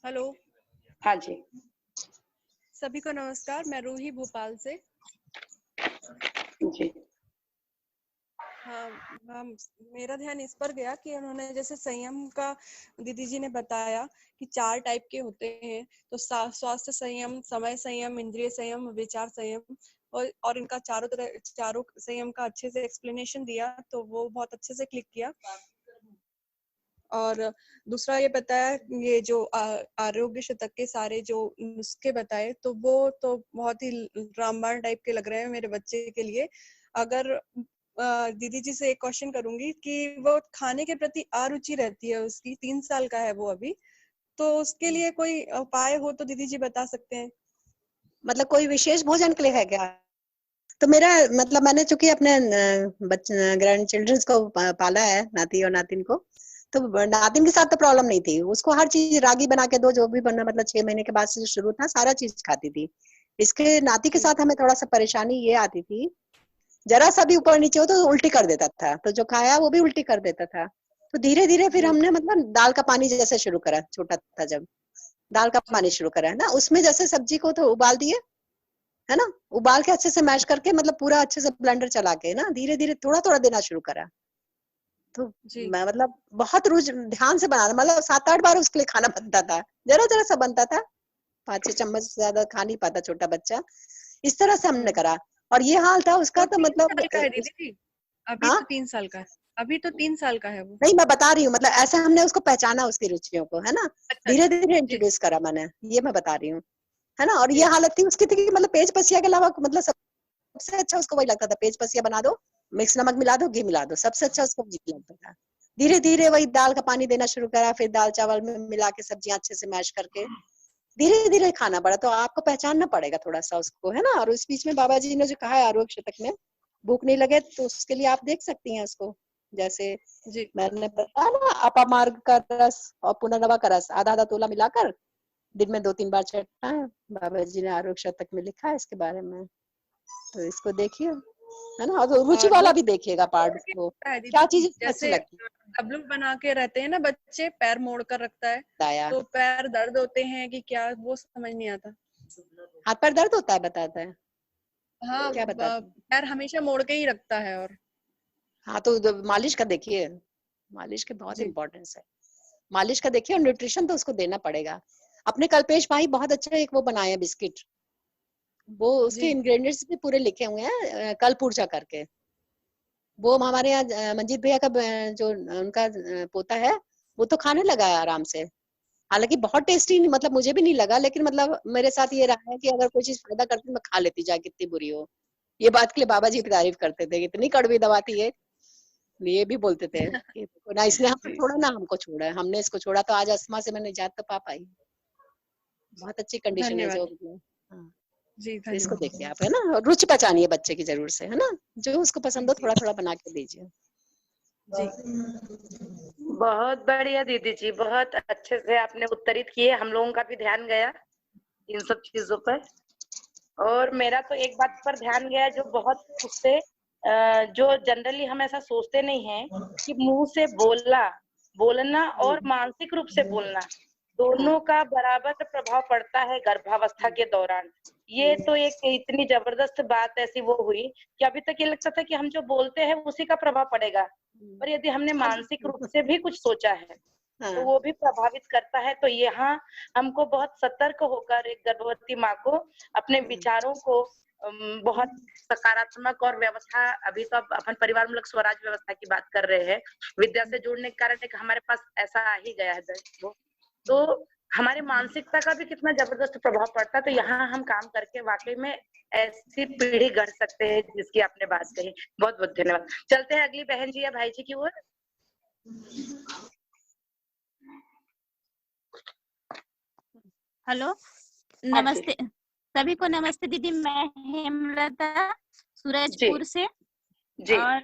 हेलो, हाँ जी, सभी को नमस्कार। मैं रूही भोपाल से। जी हाँ, मेरा ध्यान इस पर गया कि उन्होंने जैसे संयम का दीदी जी ने बताया कि 4 टाइप के होते हैं। तो स्वास्थ्य संयम, समय संयम, इंद्रिय संयम, विचार संयम, और इनका चारों संयम का अच्छे से एक्सप्लेनेशन दिया, तो वो बहुत अच्छे से क्लिक किया। और दूसरा ये बताया, ये जो आरोग्य शतक के सारे जो नुस्खे बताए, तो वो तो बहुत ही रामबाण टाइप के लग रहे हैं मेरे बच्चे के लिए। अगर दीदी जी से एक क्वेश्चन करूंगी कि वो खाने के प्रति अरुचि रहती है उसकी, 3 साल का है वो अभी, तो उसके लिए कोई उपाय हो तो दीदी जी बता सकते हैं? मतलब कोई विशेष भोजन के लिए है क्या? तो मेरा मतलब मैंने चूंकि अपने ग्रैंड चिल्ड्रंस को पाला है, नाती और नातिन को, तो नातिन के साथ तो प्रॉब्लम नहीं थी। उसको हर चीज रागी बना के दो, जो भी बनना, मतलब 6 महीने के बाद से जो शुरू था सारा चीज खाती थी। इसके नाती के साथ हमें थोड़ा सा परेशानी ये आती थी, जरा सा भी ऊपर नीचे हो तो उल्टी कर देता था, तो जो खाया वो भी उल्टी कर देता था। तो धीरे धीरे फिर हमने मतलब दाल का पानी जैसे शुरू करा, छोटा था जब दाल का पानी शुरू करा है ना, उसमें जैसे सब्जी को तो उबाल दिए है ना, उबाल के अच्छे से मैश करके, मतलब पूरा अच्छे से ब्लेंडर चला के ना धीरे धीरे थोड़ा थोड़ा देना शुरू करा। तो मैं मतलब बहुत रोज ध्यान से बनाना, मतलब 7-8 बार उसके लिए खाना बनता था, जरा जरा सा बनता था, 5-6 चम्मच से ज्यादा खा नहीं पाता छोटा बच्चा। इस तरह से हमने करा, और ये हाल था उसका। तो मतलब अभी तो 3 साल का है, अभी तो 3 साल का है वो। नहीं, मैं बता रही हूँ, मतलब ऐसे हमने उसको पहचाना, उसकी रुचियों को, है ना, धीरे धीरे इंट्रोड्यूस करा मैंने, ये मैं बता रही हूँ, है ना। और ये हालत थी उसकी थी कि मतलब पेज पसिया के अलावा मतलब सबसे अच्छा उसको वही लगता था, पेज पसिया बना दो मिक्स नमक मिला दो, घी मिला दो, सबसे अच्छा उसको घी लगता था। धीरे धीरे वही दाल का पानी देना शुरू करा, फिर दाल चावल में मिला के सब्जियां अच्छे से मैश करके धीरे धीरे खाना पड़ा। तो आपको पहचानना पड़ेगा थोड़ा सा उसको, है ना। और उस बीच में बाबा जी ने जो कहा है आरोग्य शतक में, भूख नहीं लगे तो उसके लिए आप देख सकती हैं उसको। जैसे जी मैंने बताया ना, अपामार्ग का रस और पुनर्नवा का रस आधा आधा तोला मिलाकर दिन में 2-3 बार चटना है। बाबा जी ने आरोग्य शतक में लिखा है इसके बारे में, तो इसको देखिए, है ना। और रुचि और वाला वो भी देखिएगा पार्ट को, है क्या दीदी, चीज अच्छी जैसे लगती डब्लू बना के रहते हैं ना बच्चे, पैर मोड़ कर रखता है है। तो पैर दर्द होते हैं कि क्या, वो समझ नहीं आता। हाथ पैर दर्द होता है बताता है, हाँ, क्या बताता है? पैर हमेशा मोड़ के ही रखता है। और हाँ तो मालिश का देखिए, मालिश के बहुत जी इम्पोर्टेंस है। मालिश का देखिए, और न्यूट्रिशन तो उसको देना पड़ेगा। अपने कल्पेश भाई बहुत अच्छा एक वो बनाए हैं बिस्किट, वो उसके जी इंग्रेडिएंट्स भी पूरे लिखे हुए हैं, कल पूर्जा करके। वो हमारे यहाँ मंजीत भैया का जो उनका पोता है, वो तो खाने लगा है आराम से। हालांकि बहुत टेस्टी नहीं, मतलब मुझे भी नहीं लगा, लेकिन मतलब मेरे साथ ये रहा है कि अगर कोई चीज फायदा करती मैं खा लेती, चाहे कितनी बुरी हो। ये बात के लिए बाबा जी की तारीफ करते थे, इतनी कड़वी दवा थी ये। ये भी बोलते थे कि देखो ना, इसने हमको छोड़ा ना हमको छोड़ा है, हमने इसको छोड़ा तो आज अस्थमा से मैं निजात तो पा पाई। बहुत अच्छी कंडीशन है जो, धन्यवाद हाँ। जी, तो इसको धन्यवाद। देखिए आप, है ना। और रुचि पहचानिए बच्चे की जरूर से, है ना। जो उसको पसंद हो जी थोड़ा थोड़ा बना के दीजिए। जी बहुत बढ़िया दीदी जी, बहुत अच्छे से आपने उत्तरित किए, हम लोगों का भी ध्यान गया इन सब चीजों पर। और मेरा तो एक बात पर ध्यान गया जो बहुत उससे जो जनरली हम ऐसा सोचते नहीं हैं कि मुंह से बोलना और मानसिक रूप से बोलना दोनों का बराबर प्रभाव पड़ता है गर्भावस्था के दौरान। ये तो एक इतनी जबरदस्त बात ऐसी वो हुई कि अभी तक ये लगता था कि हम जो बोलते हैं उसी का प्रभाव पड़ेगा, पर यदि हमने मानसिक रूप से भी कुछ सोचा है तो वो भी प्रभावित करता है। तो यहाँ हमको बहुत सतर्क होकर एक गर्भवती माँ को अपने विचारों को बहुत सकारात्मक और व्यवस्था, अभी तो अपन परिवार मूलक स्वराज व्यवस्था की बात कर रहे हैं, विद्या से जुड़ने के कारण एक हमारे पास ऐसा आ ही गया है वो, तो हमारी मानसिकता का भी कितना जबरदस्त प्रभाव पड़ता है। तो यहाँ हम काम करके वाकई में ऐसी पीढ़ी गढ़ सकते हैं जिसकी आपने बात कही। बहुत बहुत धन्यवाद। चलते हैं अगली बहन जी या भाई जी की ओर। हेलो, नमस्ते सभी को। नमस्ते दीदी, मैं हेमलता सूरजपुर से। जी। और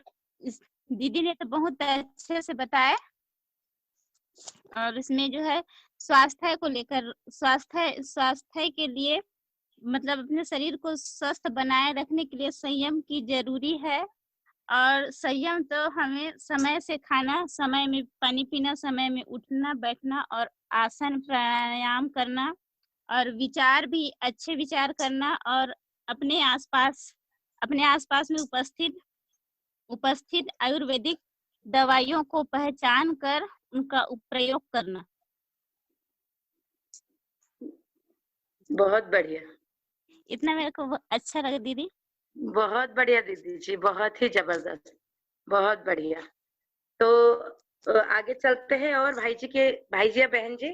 दीदी ने तो बहुत अच्छे से बताया, और इसमें जो है स्वास्थ्य को लेकर, स्वास्थ्य के लिए मतलब अपने शरीर को स्वस्थ बनाए रखने के लिए संयम की जरूरी है। और संयम तो हमें समय से खाना, समय में पानी पीना, समय में उठना बैठना और आसन प्राणायाम करना, और विचार भी अच्छे विचार करना, और अपने आसपास में उपस्थित आयुर्वेदिक दवाइयों को पहचान कर उनका प्रयोग करना। बहुत बढ़िया, इतना मेरे को अच्छा लगा दीदी। बहुत बढ़िया दीदी जी, बहुत ही जबरदस्त, बहुत बढ़िया। तो आगे चलते हैं और भाई जी या बहन जी।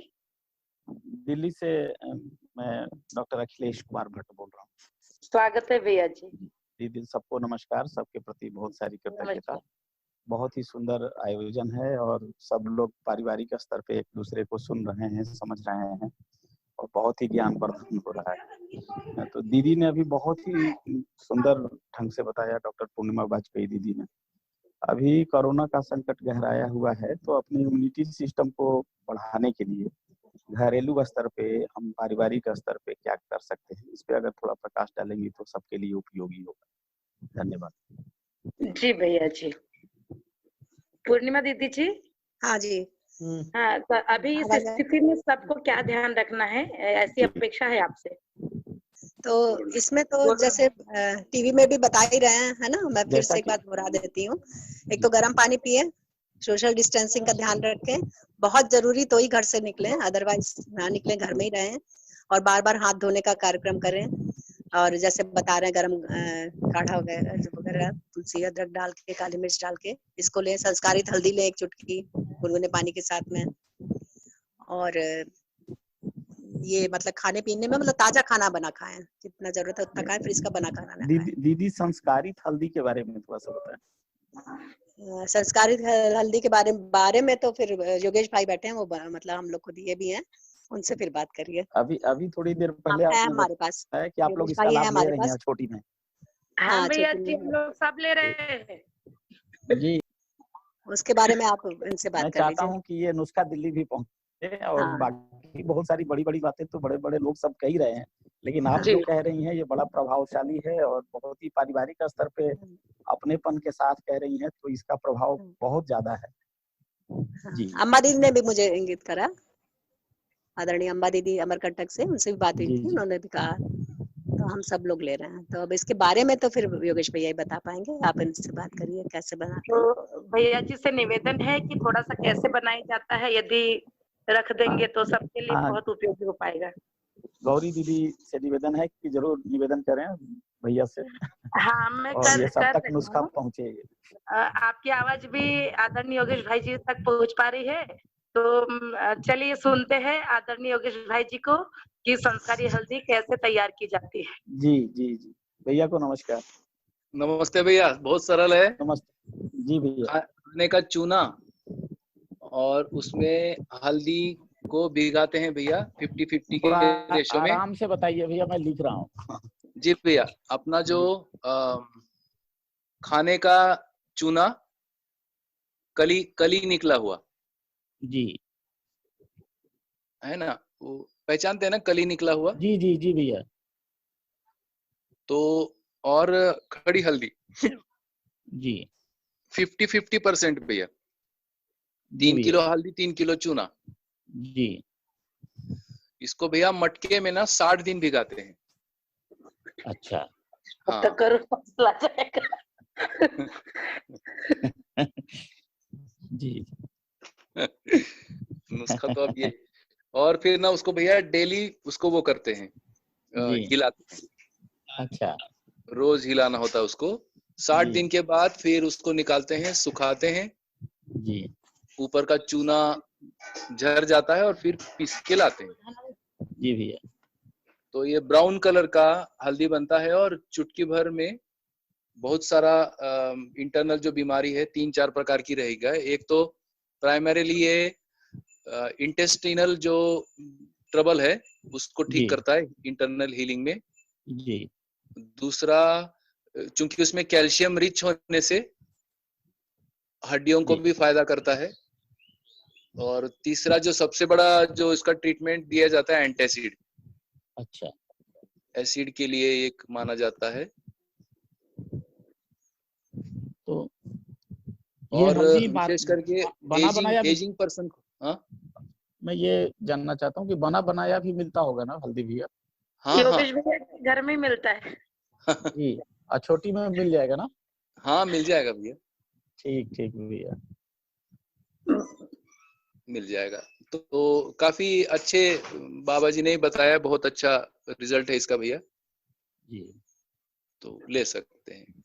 दिल्ली से मैं डॉक्टर अखिलेश कुमार भट्ट बोल रहा हूँ। स्वागत है भैया जी। दीदी सबको नमस्कार, सबके प्रति बहुत सारी कृतज्ञता। बहुत ही सुंदर आयोजन है और सब लोग पारिवारिक स्तर पे एक दूसरे को सुन रहे हैं, समझ रहे हैं और बहुत ही ज्ञानवर्धन हो रहा है। तो दीदी ने अभी बहुत ही सुंदर ढंग से बताया, डॉक्टर पूर्णिमा वाजपेयी दीदी ने। अभी कोरोना का संकट गहराया हुआ है, तो अपनी इम्यूनिटी सिस्टम को बढ़ाने के लिए घरेलू स्तर पे, हम पारिवारिक स्तर पे क्या कर सकते हैं, इस पे अगर थोड़ा प्रकाश डालेंगे तो सबके लिए उपयोगी होगा। धन्यवाद। जी भैया जी। पूर्णिमा दीदी जी। हाँ जी। हाँ, तो अभी इस स्थिति में सबको क्या ध्यान रखना है, ऐसी अपेक्षा है आपसे? तो इसमें तो जैसे टीवी में भी बता ही रहे हैं, है ना। मैं फिर से एक बात दोहरा देती हूँ। एक तो गर्म पानी पिए, सोशल डिस्टेंसिंग का ध्यान रखें, बहुत जरूरी तो ही घर से निकलें, अदरवाइज ना निकलें, घर में ही रहें, और बार बार हाथ धोने का कार्यक्रम करें। और जैसे बता रहे हैं गरम काढ़ा वगैरह तुलसी अदरक डाल के, काली मिर्च डाल के इसको लें। संस्कारित हल्दी लें 1 चुटकी गुनगुने पानी के साथ में। और ये मतलब खाने पीने में मतलब ताजा खाना बना खाएं, जितना जरूरत है उतना खाएं, फिर इसका बना खाना ना खाएं। दीदी संस्कारित हल्दी के बारे में थोड़ा सा बताएं। संस्कारित हल्दी के बारे में तो फिर योगेश भाई बैठे हैं, वो मतलब हम लोग को दिए भी हैं, उनसे फिर बात करिए। अभी थोड़ी देर पहले है आपने हमारे पास बताया कि आप लोग योगेश इसका भाई है लाभ ले हमारे रही पास। हैं छोटी में। हाँ भैया छोटी जी, में हम लोग सब ले रहे हैं जी, उसके बारे में आप इनसे मैं बात कर चाहता लीजिए। हूँ कि ये नुस्खा दिल्ली भी पहुंचे, और हाँ। बाकी बहुत सारी बड़ी बड़ी बातें तो बड़े बड़े लोग सब कह ही रहे हैं, लेकिन आप जी। जो कह रही हैं ये बड़ा प्रभावशाली है और बहुत ही पारिवारिक स्तर पे अपनेपन के साथ कह रही हैं, तो इसका प्रभाव बहुत ज्यादा है। जी अम्बा दीदी ने भी मुझे इंगित करा, आदरणीय अम्बा दीदी अमरकंटक से, उनसे भी बात हुई थी, उन्होंने भी कहा, तो हम सब लोग ले रहे हैं। तो अब इसके बारे में तो फिर योगेश भैया ही बता पाएंगे, आप इनसे बात करिए कैसे बनाते हैं। तो भैया जी से निवेदन है कि थोड़ा सा कैसे बनाया जाता है, यदि रख देंगे तो सबके लिए हाँ। बहुत उपयोगी हो पाएगा। गौरी दीदी से निवेदन है कि जरूर निवेदन करें भैया से, हाँ मैं और ये सब कर तक रही नुस्खा हूँ। पहुंचे। आपकी आवाज भी आदरणीय योगेश भाई जी तक पहुंच पा रही है, तो चलिए सुनते हैं आदरणीय योगेश भाई जी को कि संस्कारी हल्दी कैसे तैयार की जाती है। जी जी जी, भैया को नमस्कार। नमस्ते भैया, बहुत सरल है। नमस्ते जी भैया। खाने का चूना और उसमें हल्दी को भिगाते हैं भैया 50-50 के रेशो में। आराम से बताइए भैया, मैं लिख रहा हूँ। जी भैया, अपना जो खाने का चूना कली निकला हुआ जी है ना, वो पहचानते हैं ना, कली निकला हुआ। जी जी जी भैया। तो और खड़ी हल्दी जी 50-50% भैया, 3 किलो हल्दी 3 किलो चूना। जी, इसको भैया मटके में ना 60 दिन भिगाते हैं। अच्छा। हाँ। जी नुस्खा तो अब ये, और फिर ना उसको भैया डेली उसको वो करते हैं, हिलाते हैं। अच्छा, रोज हिलाना होता है उसको। 60 दिन के बाद फिर उसको निकालते हैं, सुखाते हैं जी। ऊपर का चूना झड़ जाता है और फिर पीस के लाते हैं। जी भैया। तो ये ब्राउन कलर का हल्दी बनता है, और चुटकी भर में बहुत सारा इंटरनल जो बीमारी है 3-4 प्रकार की रहेगा। एक तो प्राइमरीली ये इंटेस्टिनल जो ट्रबल है उसको ठीक करता है इंटरनल हीलिंग में। जी। दूसरा, चूंकि उसमें कैल्शियम रिच होने से हड्डियों को भी फायदा करता है। और तीसरा जो सबसे बड़ा जो इसका ट्रीटमेंट दिया जाता है, एंटासिड। अच्छा। एसिड के लिए एक माना जाता है। तो और विशेष करके एजिंग पर्सन को, हाँ मैं ये जानना चाहता हूँ कि बना बनाया भी मिलता होगा ना हल्दी भैया? हाँ योगेश भैया घर में मिलता है। जी, और छोटी में मिल जाएगा ना? हाँ मिल जाएगा भैया। ठीक ठीक भैया, मिल जाएगा। तो काफी अच्छे बाबा जी ने बताया, बहुत अच्छा रिजल्ट है इसका भैया जी। तो ले सकते हैं।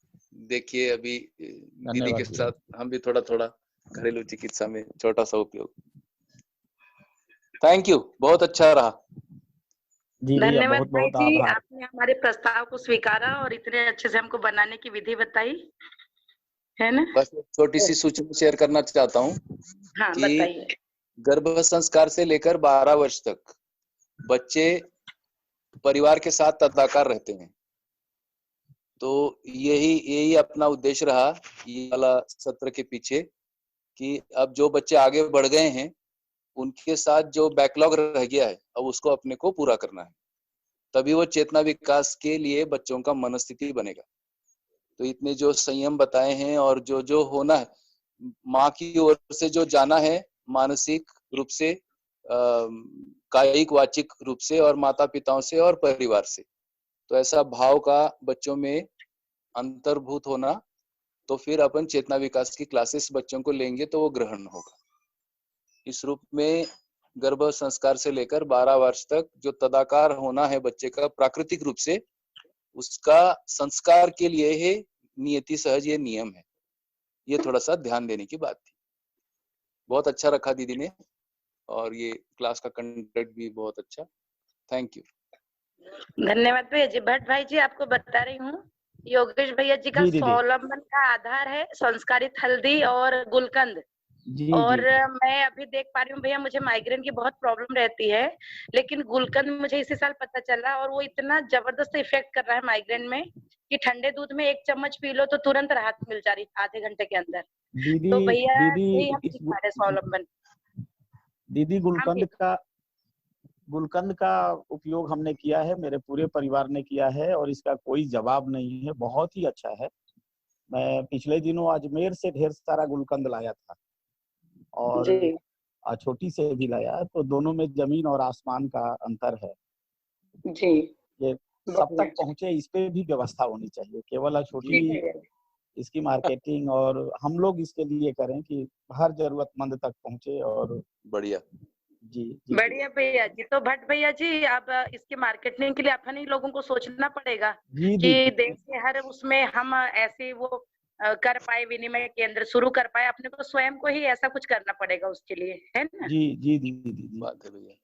देखिए अभी दीदी के साथ हम भी थोड़ा थोड़ा घरेलू चिकित्सा में छोटा सा उपयोग। थैंक यू, बहुत अच्छा रहा। जी भैया, धन्यवाद बहुत भाई बहुत जी, आभार। आपने हमारे प्रस्ताव को स्वीकारा और इतने अच्छे से हमको बनाने की विधि बताई, है ना? बस एक छोटी सी सूचना शेयर करना चाहता हूँ हाँ, कि बताइए। गर्भ संस्कार से लेकर 12 वर्ष तक बच्चे परिवार के साथ तदाकार रहते हैं। तो यही अपना उद्देश्य रहा ये वाला सत्र के पीछे, कि अब जो बच्चे आगे बढ़ गए हैं उनके साथ जो बैकलॉग रह गया है अब उसको अपने को पूरा करना है, तभी वो चेतना विकास के लिए बच्चों का मनस्थिति बनेगा। तो इतने जो संयम बताए हैं और जो जो होना है, माँ की ओर से जो जाना है मानसिक रूप से, कायिक वाचिक रूप से, और माता पिताओं से और परिवार से, तो ऐसा भाव का बच्चों में अंतर्भूत होना, तो फिर अपन चेतना विकास की क्लासेस बच्चों को लेंगे तो वो ग्रहण होगा। इस रूप में गर्भ संस्कार से लेकर 12 वर्ष तक जो तदाकार होना है बच्चे का प्राकृतिक रूप से, उसका संस्कार के लिए है नियति सहज, ये नियम है। ये थोड़ा सा ध्यान देने की बात थी। बहुत अच्छा रखा दीदी ने, और ये क्लास का कंटेंट भी बहुत अच्छा। Thank you. धन्यवाद भैया जी। भट्ट भाई जी, आपको बता रही हूँ योगेश भैया जी का जी दीदी। स्वावलंबन का आधार है संस्कारित हल्दी और गुलकंद। जी और जी मैं अभी देख पा रही हूँ भैया, मुझे माइग्रेन की बहुत प्रॉब्लम रहती है, लेकिन गुलकंद मुझे इसी साल पता चला और वो इतना जबरदस्त इफेक्ट कर रहा है माइग्रेन में कि ठंडे दूध में 1 चम्मच पी लो तो तुरंत राहत मिल जा रही आधे घंटे के अंदर। दीदी। तो भैया दीदी यही हम इस सीख पा रहे हैं स्वावलंबन। दीदी हाँ भैया। गुलकंद का उपयोग हमने किया है, मेरे पूरे परिवार ने किया है और इसका कोई जवाब नहीं है, बहुत ही अच्छा है। मैं पिछले दिनों अजमेर से ढेर सारा गुलकंद लाया था और जी छोटी से भी लाया, तो दोनों में जमीन और आसमान का अंतर है। जी ये सब तक पहुंचे, इस पे भी व्यवस्था होनी चाहिए। केवल छोटी जी भैया। इसकी मार्केटिंग और हम लोग इसके लिए करें कि हर जरूरतमंद तक पहुंचे। और बढ़िया। जी जी बढ़िया भैया जी। तो भट्ट भैया जी, अब इसकी मार्केटिंग के लिए अपन ही लोगों को सोचना पड़ेगा जी कि दी देश के हर उसमें हम ऐसे वो कर पाए, विनिमय केंद्र शुरू कर पाए। अपने को स्वयं को ही ऐसा कुछ करना पड़ेगा उसके लिए, है ना? जी जी दीदी दीदी। बात है भैया।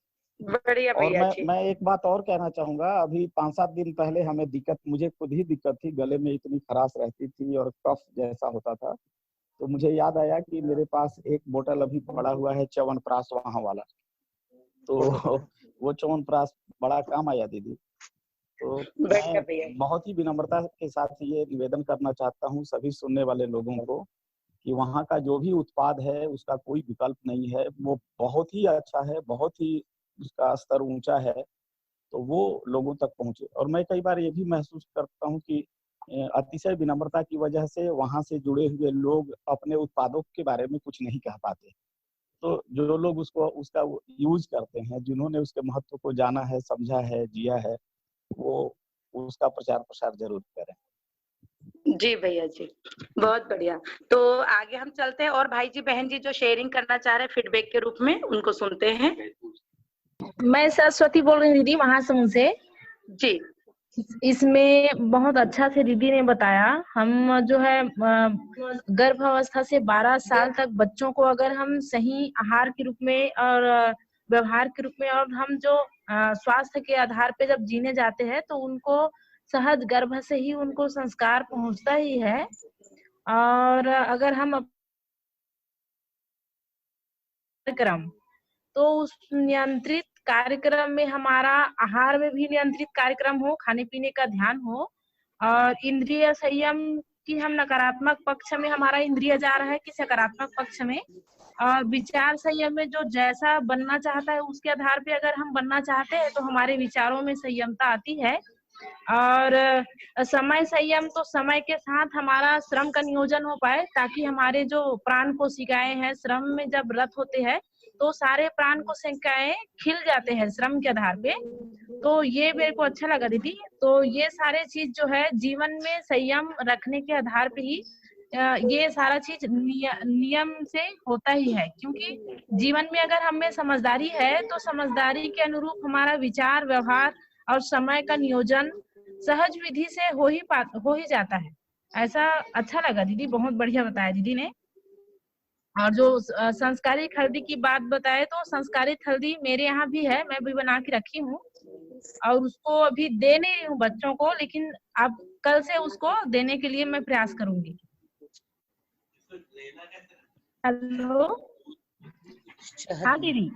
बढ़िया और भैया जी। मैं एक बात और कहना चाहूंगा। अभी 5-7 दिन पहले हमें मुझे खुद ही दिक्कत थी, गले में इतनी खराश रहती थी और कफ जैसा होता था, तो मुझे याद आया कि मेरे पास एक बोतल अभी पड़ा हुआ है च्यवनप्राश वहाँ वाला, तो वो च्यवनप्राश बड़ा काम आया दीदी। तो बढ़िया मैं भैया। बहुत ही विनम्रता के साथ ये निवेदन करना चाहता हूँ सभी सुनने वाले लोगों को कि वहाँ का जो भी उत्पाद है उसका कोई विकल्प नहीं है, वो बहुत ही अच्छा है, बहुत ही उसका स्तर ऊंचा है, तो वो लोगों तक पहुंचे। और मैं कई बार ये भी महसूस करता हूँ कि अतिशय विनम्रता की वजह से वहाँ से जुड़े हुए लोग अपने उत्पादों के बारे में कुछ नहीं कह पाते। तो जो लोग उसका यूज करते हैं, जिन्होंने उसके महत्व को जाना है, समझा है, जिया है, वो उसका प्रचार प्रसार जरूर करें। जी भैया जी, बहुत बढ़िया। तो आगे हम चलते हैं और भाई जी बहन जी जो शेयरिंग करना चाह रहे हैं फीडबैक के रूप में, उनको सुनते हैं। मैं सरस्वती बोल रही हूँ दीदी महासमुंद से। जी इसमें बहुत अच्छा से दीदी ने बताया। हम जो है गर्भावस्था से 12 साल तक बच्चों को अगर हम सही आहार के रूप में और व्यवहार के रूप में और हम जो स्वास्थ्य के आधार पे जब जीने जाते हैं तो उनको सहज गर्भ से ही उनको संस्कार पहुंचता ही है। और अगर हम कार्यक्रम तो उस नियंत्रित कार्यक्रम में हमारा आहार में भी नियंत्रित कार्यक्रम हो, खाने पीने का ध्यान हो और इंद्रिय संयम की हम नकारात्मक पक्ष में हमारा इंद्रिय जा रहा है कि सकारात्मक पक्ष में, और विचार संयम में जो जैसा बनना चाहता है उसके आधार पे अगर हम बनना चाहते हैं तो हमारे विचारों में संयमता आती है। और समय संयम तो समय के साथ हमारा श्रम का नियोजन हो पाए ताकि हमारे जो प्राण कोशिकाएं हैं श्रम में जब रत होते हैं तो सारे प्राण कोशिकाएं खिल जाते हैं श्रम के आधार पे। तो ये मेरे को अच्छा लगा दीदी। तो ये सारे चीज जो है जीवन में संयम रखने के आधार पे ही ये सारा चीज नियम से होता ही है, क्योंकि जीवन में अगर हमें समझदारी है तो समझदारी के अनुरूप हमारा विचार व्यवहार और समय का नियोजन सहज विधि से हो ही जाता है। ऐसा अच्छा लगा दीदी, बहुत बढ़िया बताया दीदी ने। और जो संस्कारित हल्दी की बात बताए तो संस्कारित हल्दी मेरे यहाँ भी है, मैं भी बना के रखी हूँ और उसको अभी दे नहीं रही हूँ बच्चों को, लेकिन अब कल से उसको देने के लिए मैं प्रयास करूंगी। हेलो हाँ दीदी।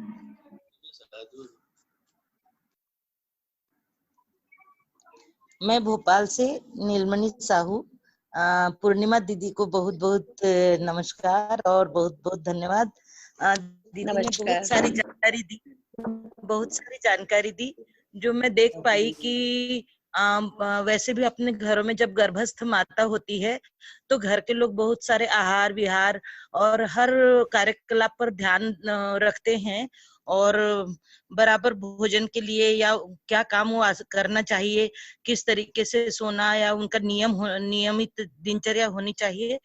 मैं भोपाल से नीलमणि साहू। पूर्णिमा दीदी को बहुत बहुत नमस्कार और बहुत बहुत धन्यवाद। दीदी ने बहुत सारी जानकारी दी जो मैं देख पाई कि वैसे भी अपने घरों में जब गर्भस्थ माता होती है तो घर के लोग बहुत सारे आहार विहार और हर कार्यकलाप पर ध्यान रखते हैं और बराबर भोजन के लिए या क्या काम वो करना चाहिए, किस तरीके से सोना या उनका नियमित दिनचर्या होनी चाहिए,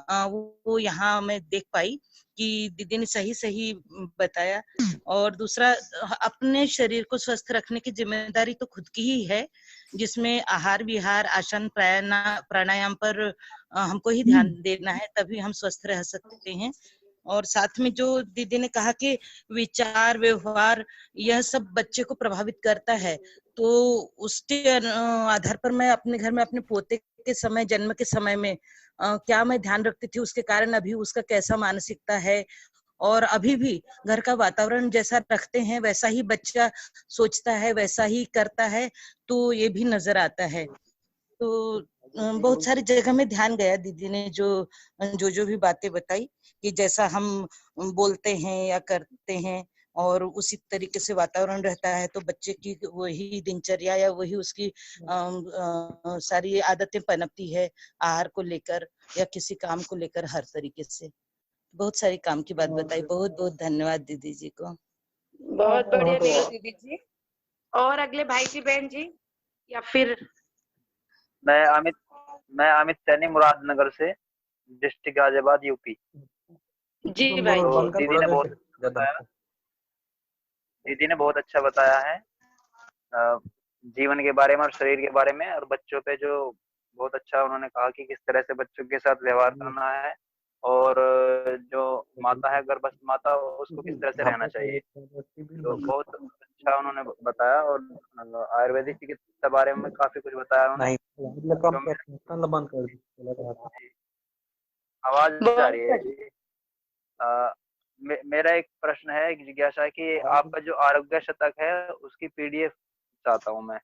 वो यहाँ मैं देख पाई कि दीदी ने सही बताया। और दूसरा, अपने शरीर को स्वस्थ रखने की जिम्मेदारी तो खुद की ही है, जिसमें आहार विहार आसन प्राणायाम पर हमको ही ध्यान देना है, तभी हम स्वस्थ रह सकते हैं। और साथ में जो दीदी ने कहा कि विचार व्यवहार यह सब बच्चे को प्रभावित करता है, तो उसके आधार पर मैं अपने घर में अपने पोते के समय, जन्म के समय में क्या मैं ध्यान रखती थी, उसके कारण अभी उसका कैसा मानसिकता है, और अभी भी घर का वातावरण जैसा रखते हैं वैसा ही बच्चा सोचता है, वैसा ही करता है, तो ये भी नजर आता है। तो बहुत सारी जगह में ध्यान गया दीदी ने जो भी बातें बताई, कि जैसा हम बोलते हैं या करते हैं और उसी तरीके से वातावरण रहता है, तो बच्चे की वही दिनचर्या या वही उसकी सारी आदतें पनपती है, आहार को लेकर या किसी काम को लेकर, हर तरीके से बहुत सारी काम की बात बताई। बहुत बहुत धन्यवाद दीदी जी को। बहुत बढ़िया नीलू दीदी जी। और अगले भाई जी, बहन जी, या फिर मैं अमित सैनी, मुरादनगर से, डिस्ट्रिक्ट गाजियाबाद, यूपी। जी भाई तो जी। दीदी ने बहुत अच्छा बताया है जीवन के बारे में और शरीर के बारे में, और बच्चों पे जो बहुत अच्छा उन्होंने कहा कि किस तरह से बच्चों के साथ व्यवहार करना है, और जो माता है, गर्भस्थ माता, उसको किस तरह से रहना चाहिए। तो बहुत अच्छा उन्होंने बताया, और आयुर्वेदिक चिकित्सा बारे में काफी कुछ बताया उन्होंने। आवाज आ रही है जी। मेरा एक प्रश्न है, एक जिज्ञासा है कि आपका जो आरोग्य शतक है उसकी पीडीएफ चाहता हूँ मैं।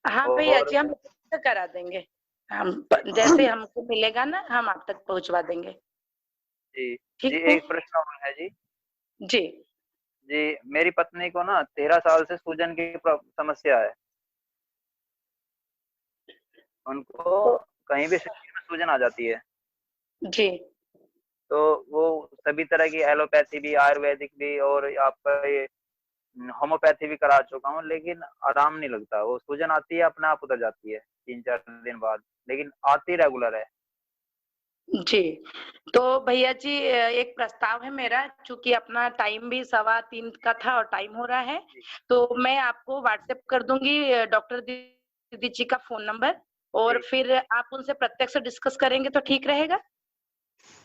हाँ भैया जी, हम करा देंगे। हम जैसे हमको मिलेगा ना, हम आप तक पहुंचवा देंगे। जी ठीक जी, है। एक प्रश्न और है जी। जी जी, मेरी पत्नी को ना 13 साल से सूजन की समस्या है। उनको कहीं भी शरीर में सूजन आ जाती है। जी। तो वो सभी तरह की एलोपैथी भी, आयुर्वेदिक भी, और आपका ये होम्योपैथी भी करा चुका हूँ, लेकिन आराम नहीं लगता। वो सूजन आती है, अपने आप उतर जाती है 3-4 दिन बाद, लेकिन आती रेगुलर है। जी, तो भैया जी एक प्रस्ताव है मेरा, चूंकि अपना टाइम भी 3:15 का था और टाइम हो रहा है, तो मैं आपको व्हाट्सएप कर दूंगी डॉक्टर दीदी जी का फोन नंबर, और फिर आप उनसे प्रत्यक्ष डिस्कस करेंगे तो ठीक रहेगा।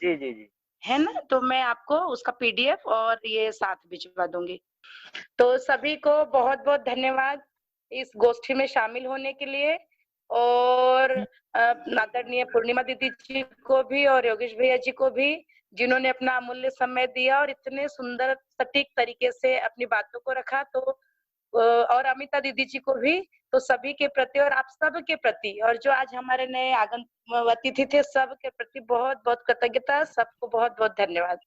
जी जी जी, है ना, तो मैं आपको उसका पीडीएफ और ये साथ भिजवा दूंगी। तो सभी को बहुत बहुत धन्यवाद इस गोष्ठी में शामिल होने के लिए, और आदरणीय पूर्णिमा दीदी जी को भी और योगेश भैया जी को भी, जिन्होंने अपना अमूल्य समय दिया और इतने सुंदर सटीक तरीके से अपनी बातों को रखा। तो और अमिता दीदी जी को भी, तो सभी के प्रति और आप सब के प्रति, और जो आज हमारे नए आगंतुक अतिथि थे, सब के प्रति बहुत बहुत कृतज्ञता। सबको बहुत बहुत धन्यवाद।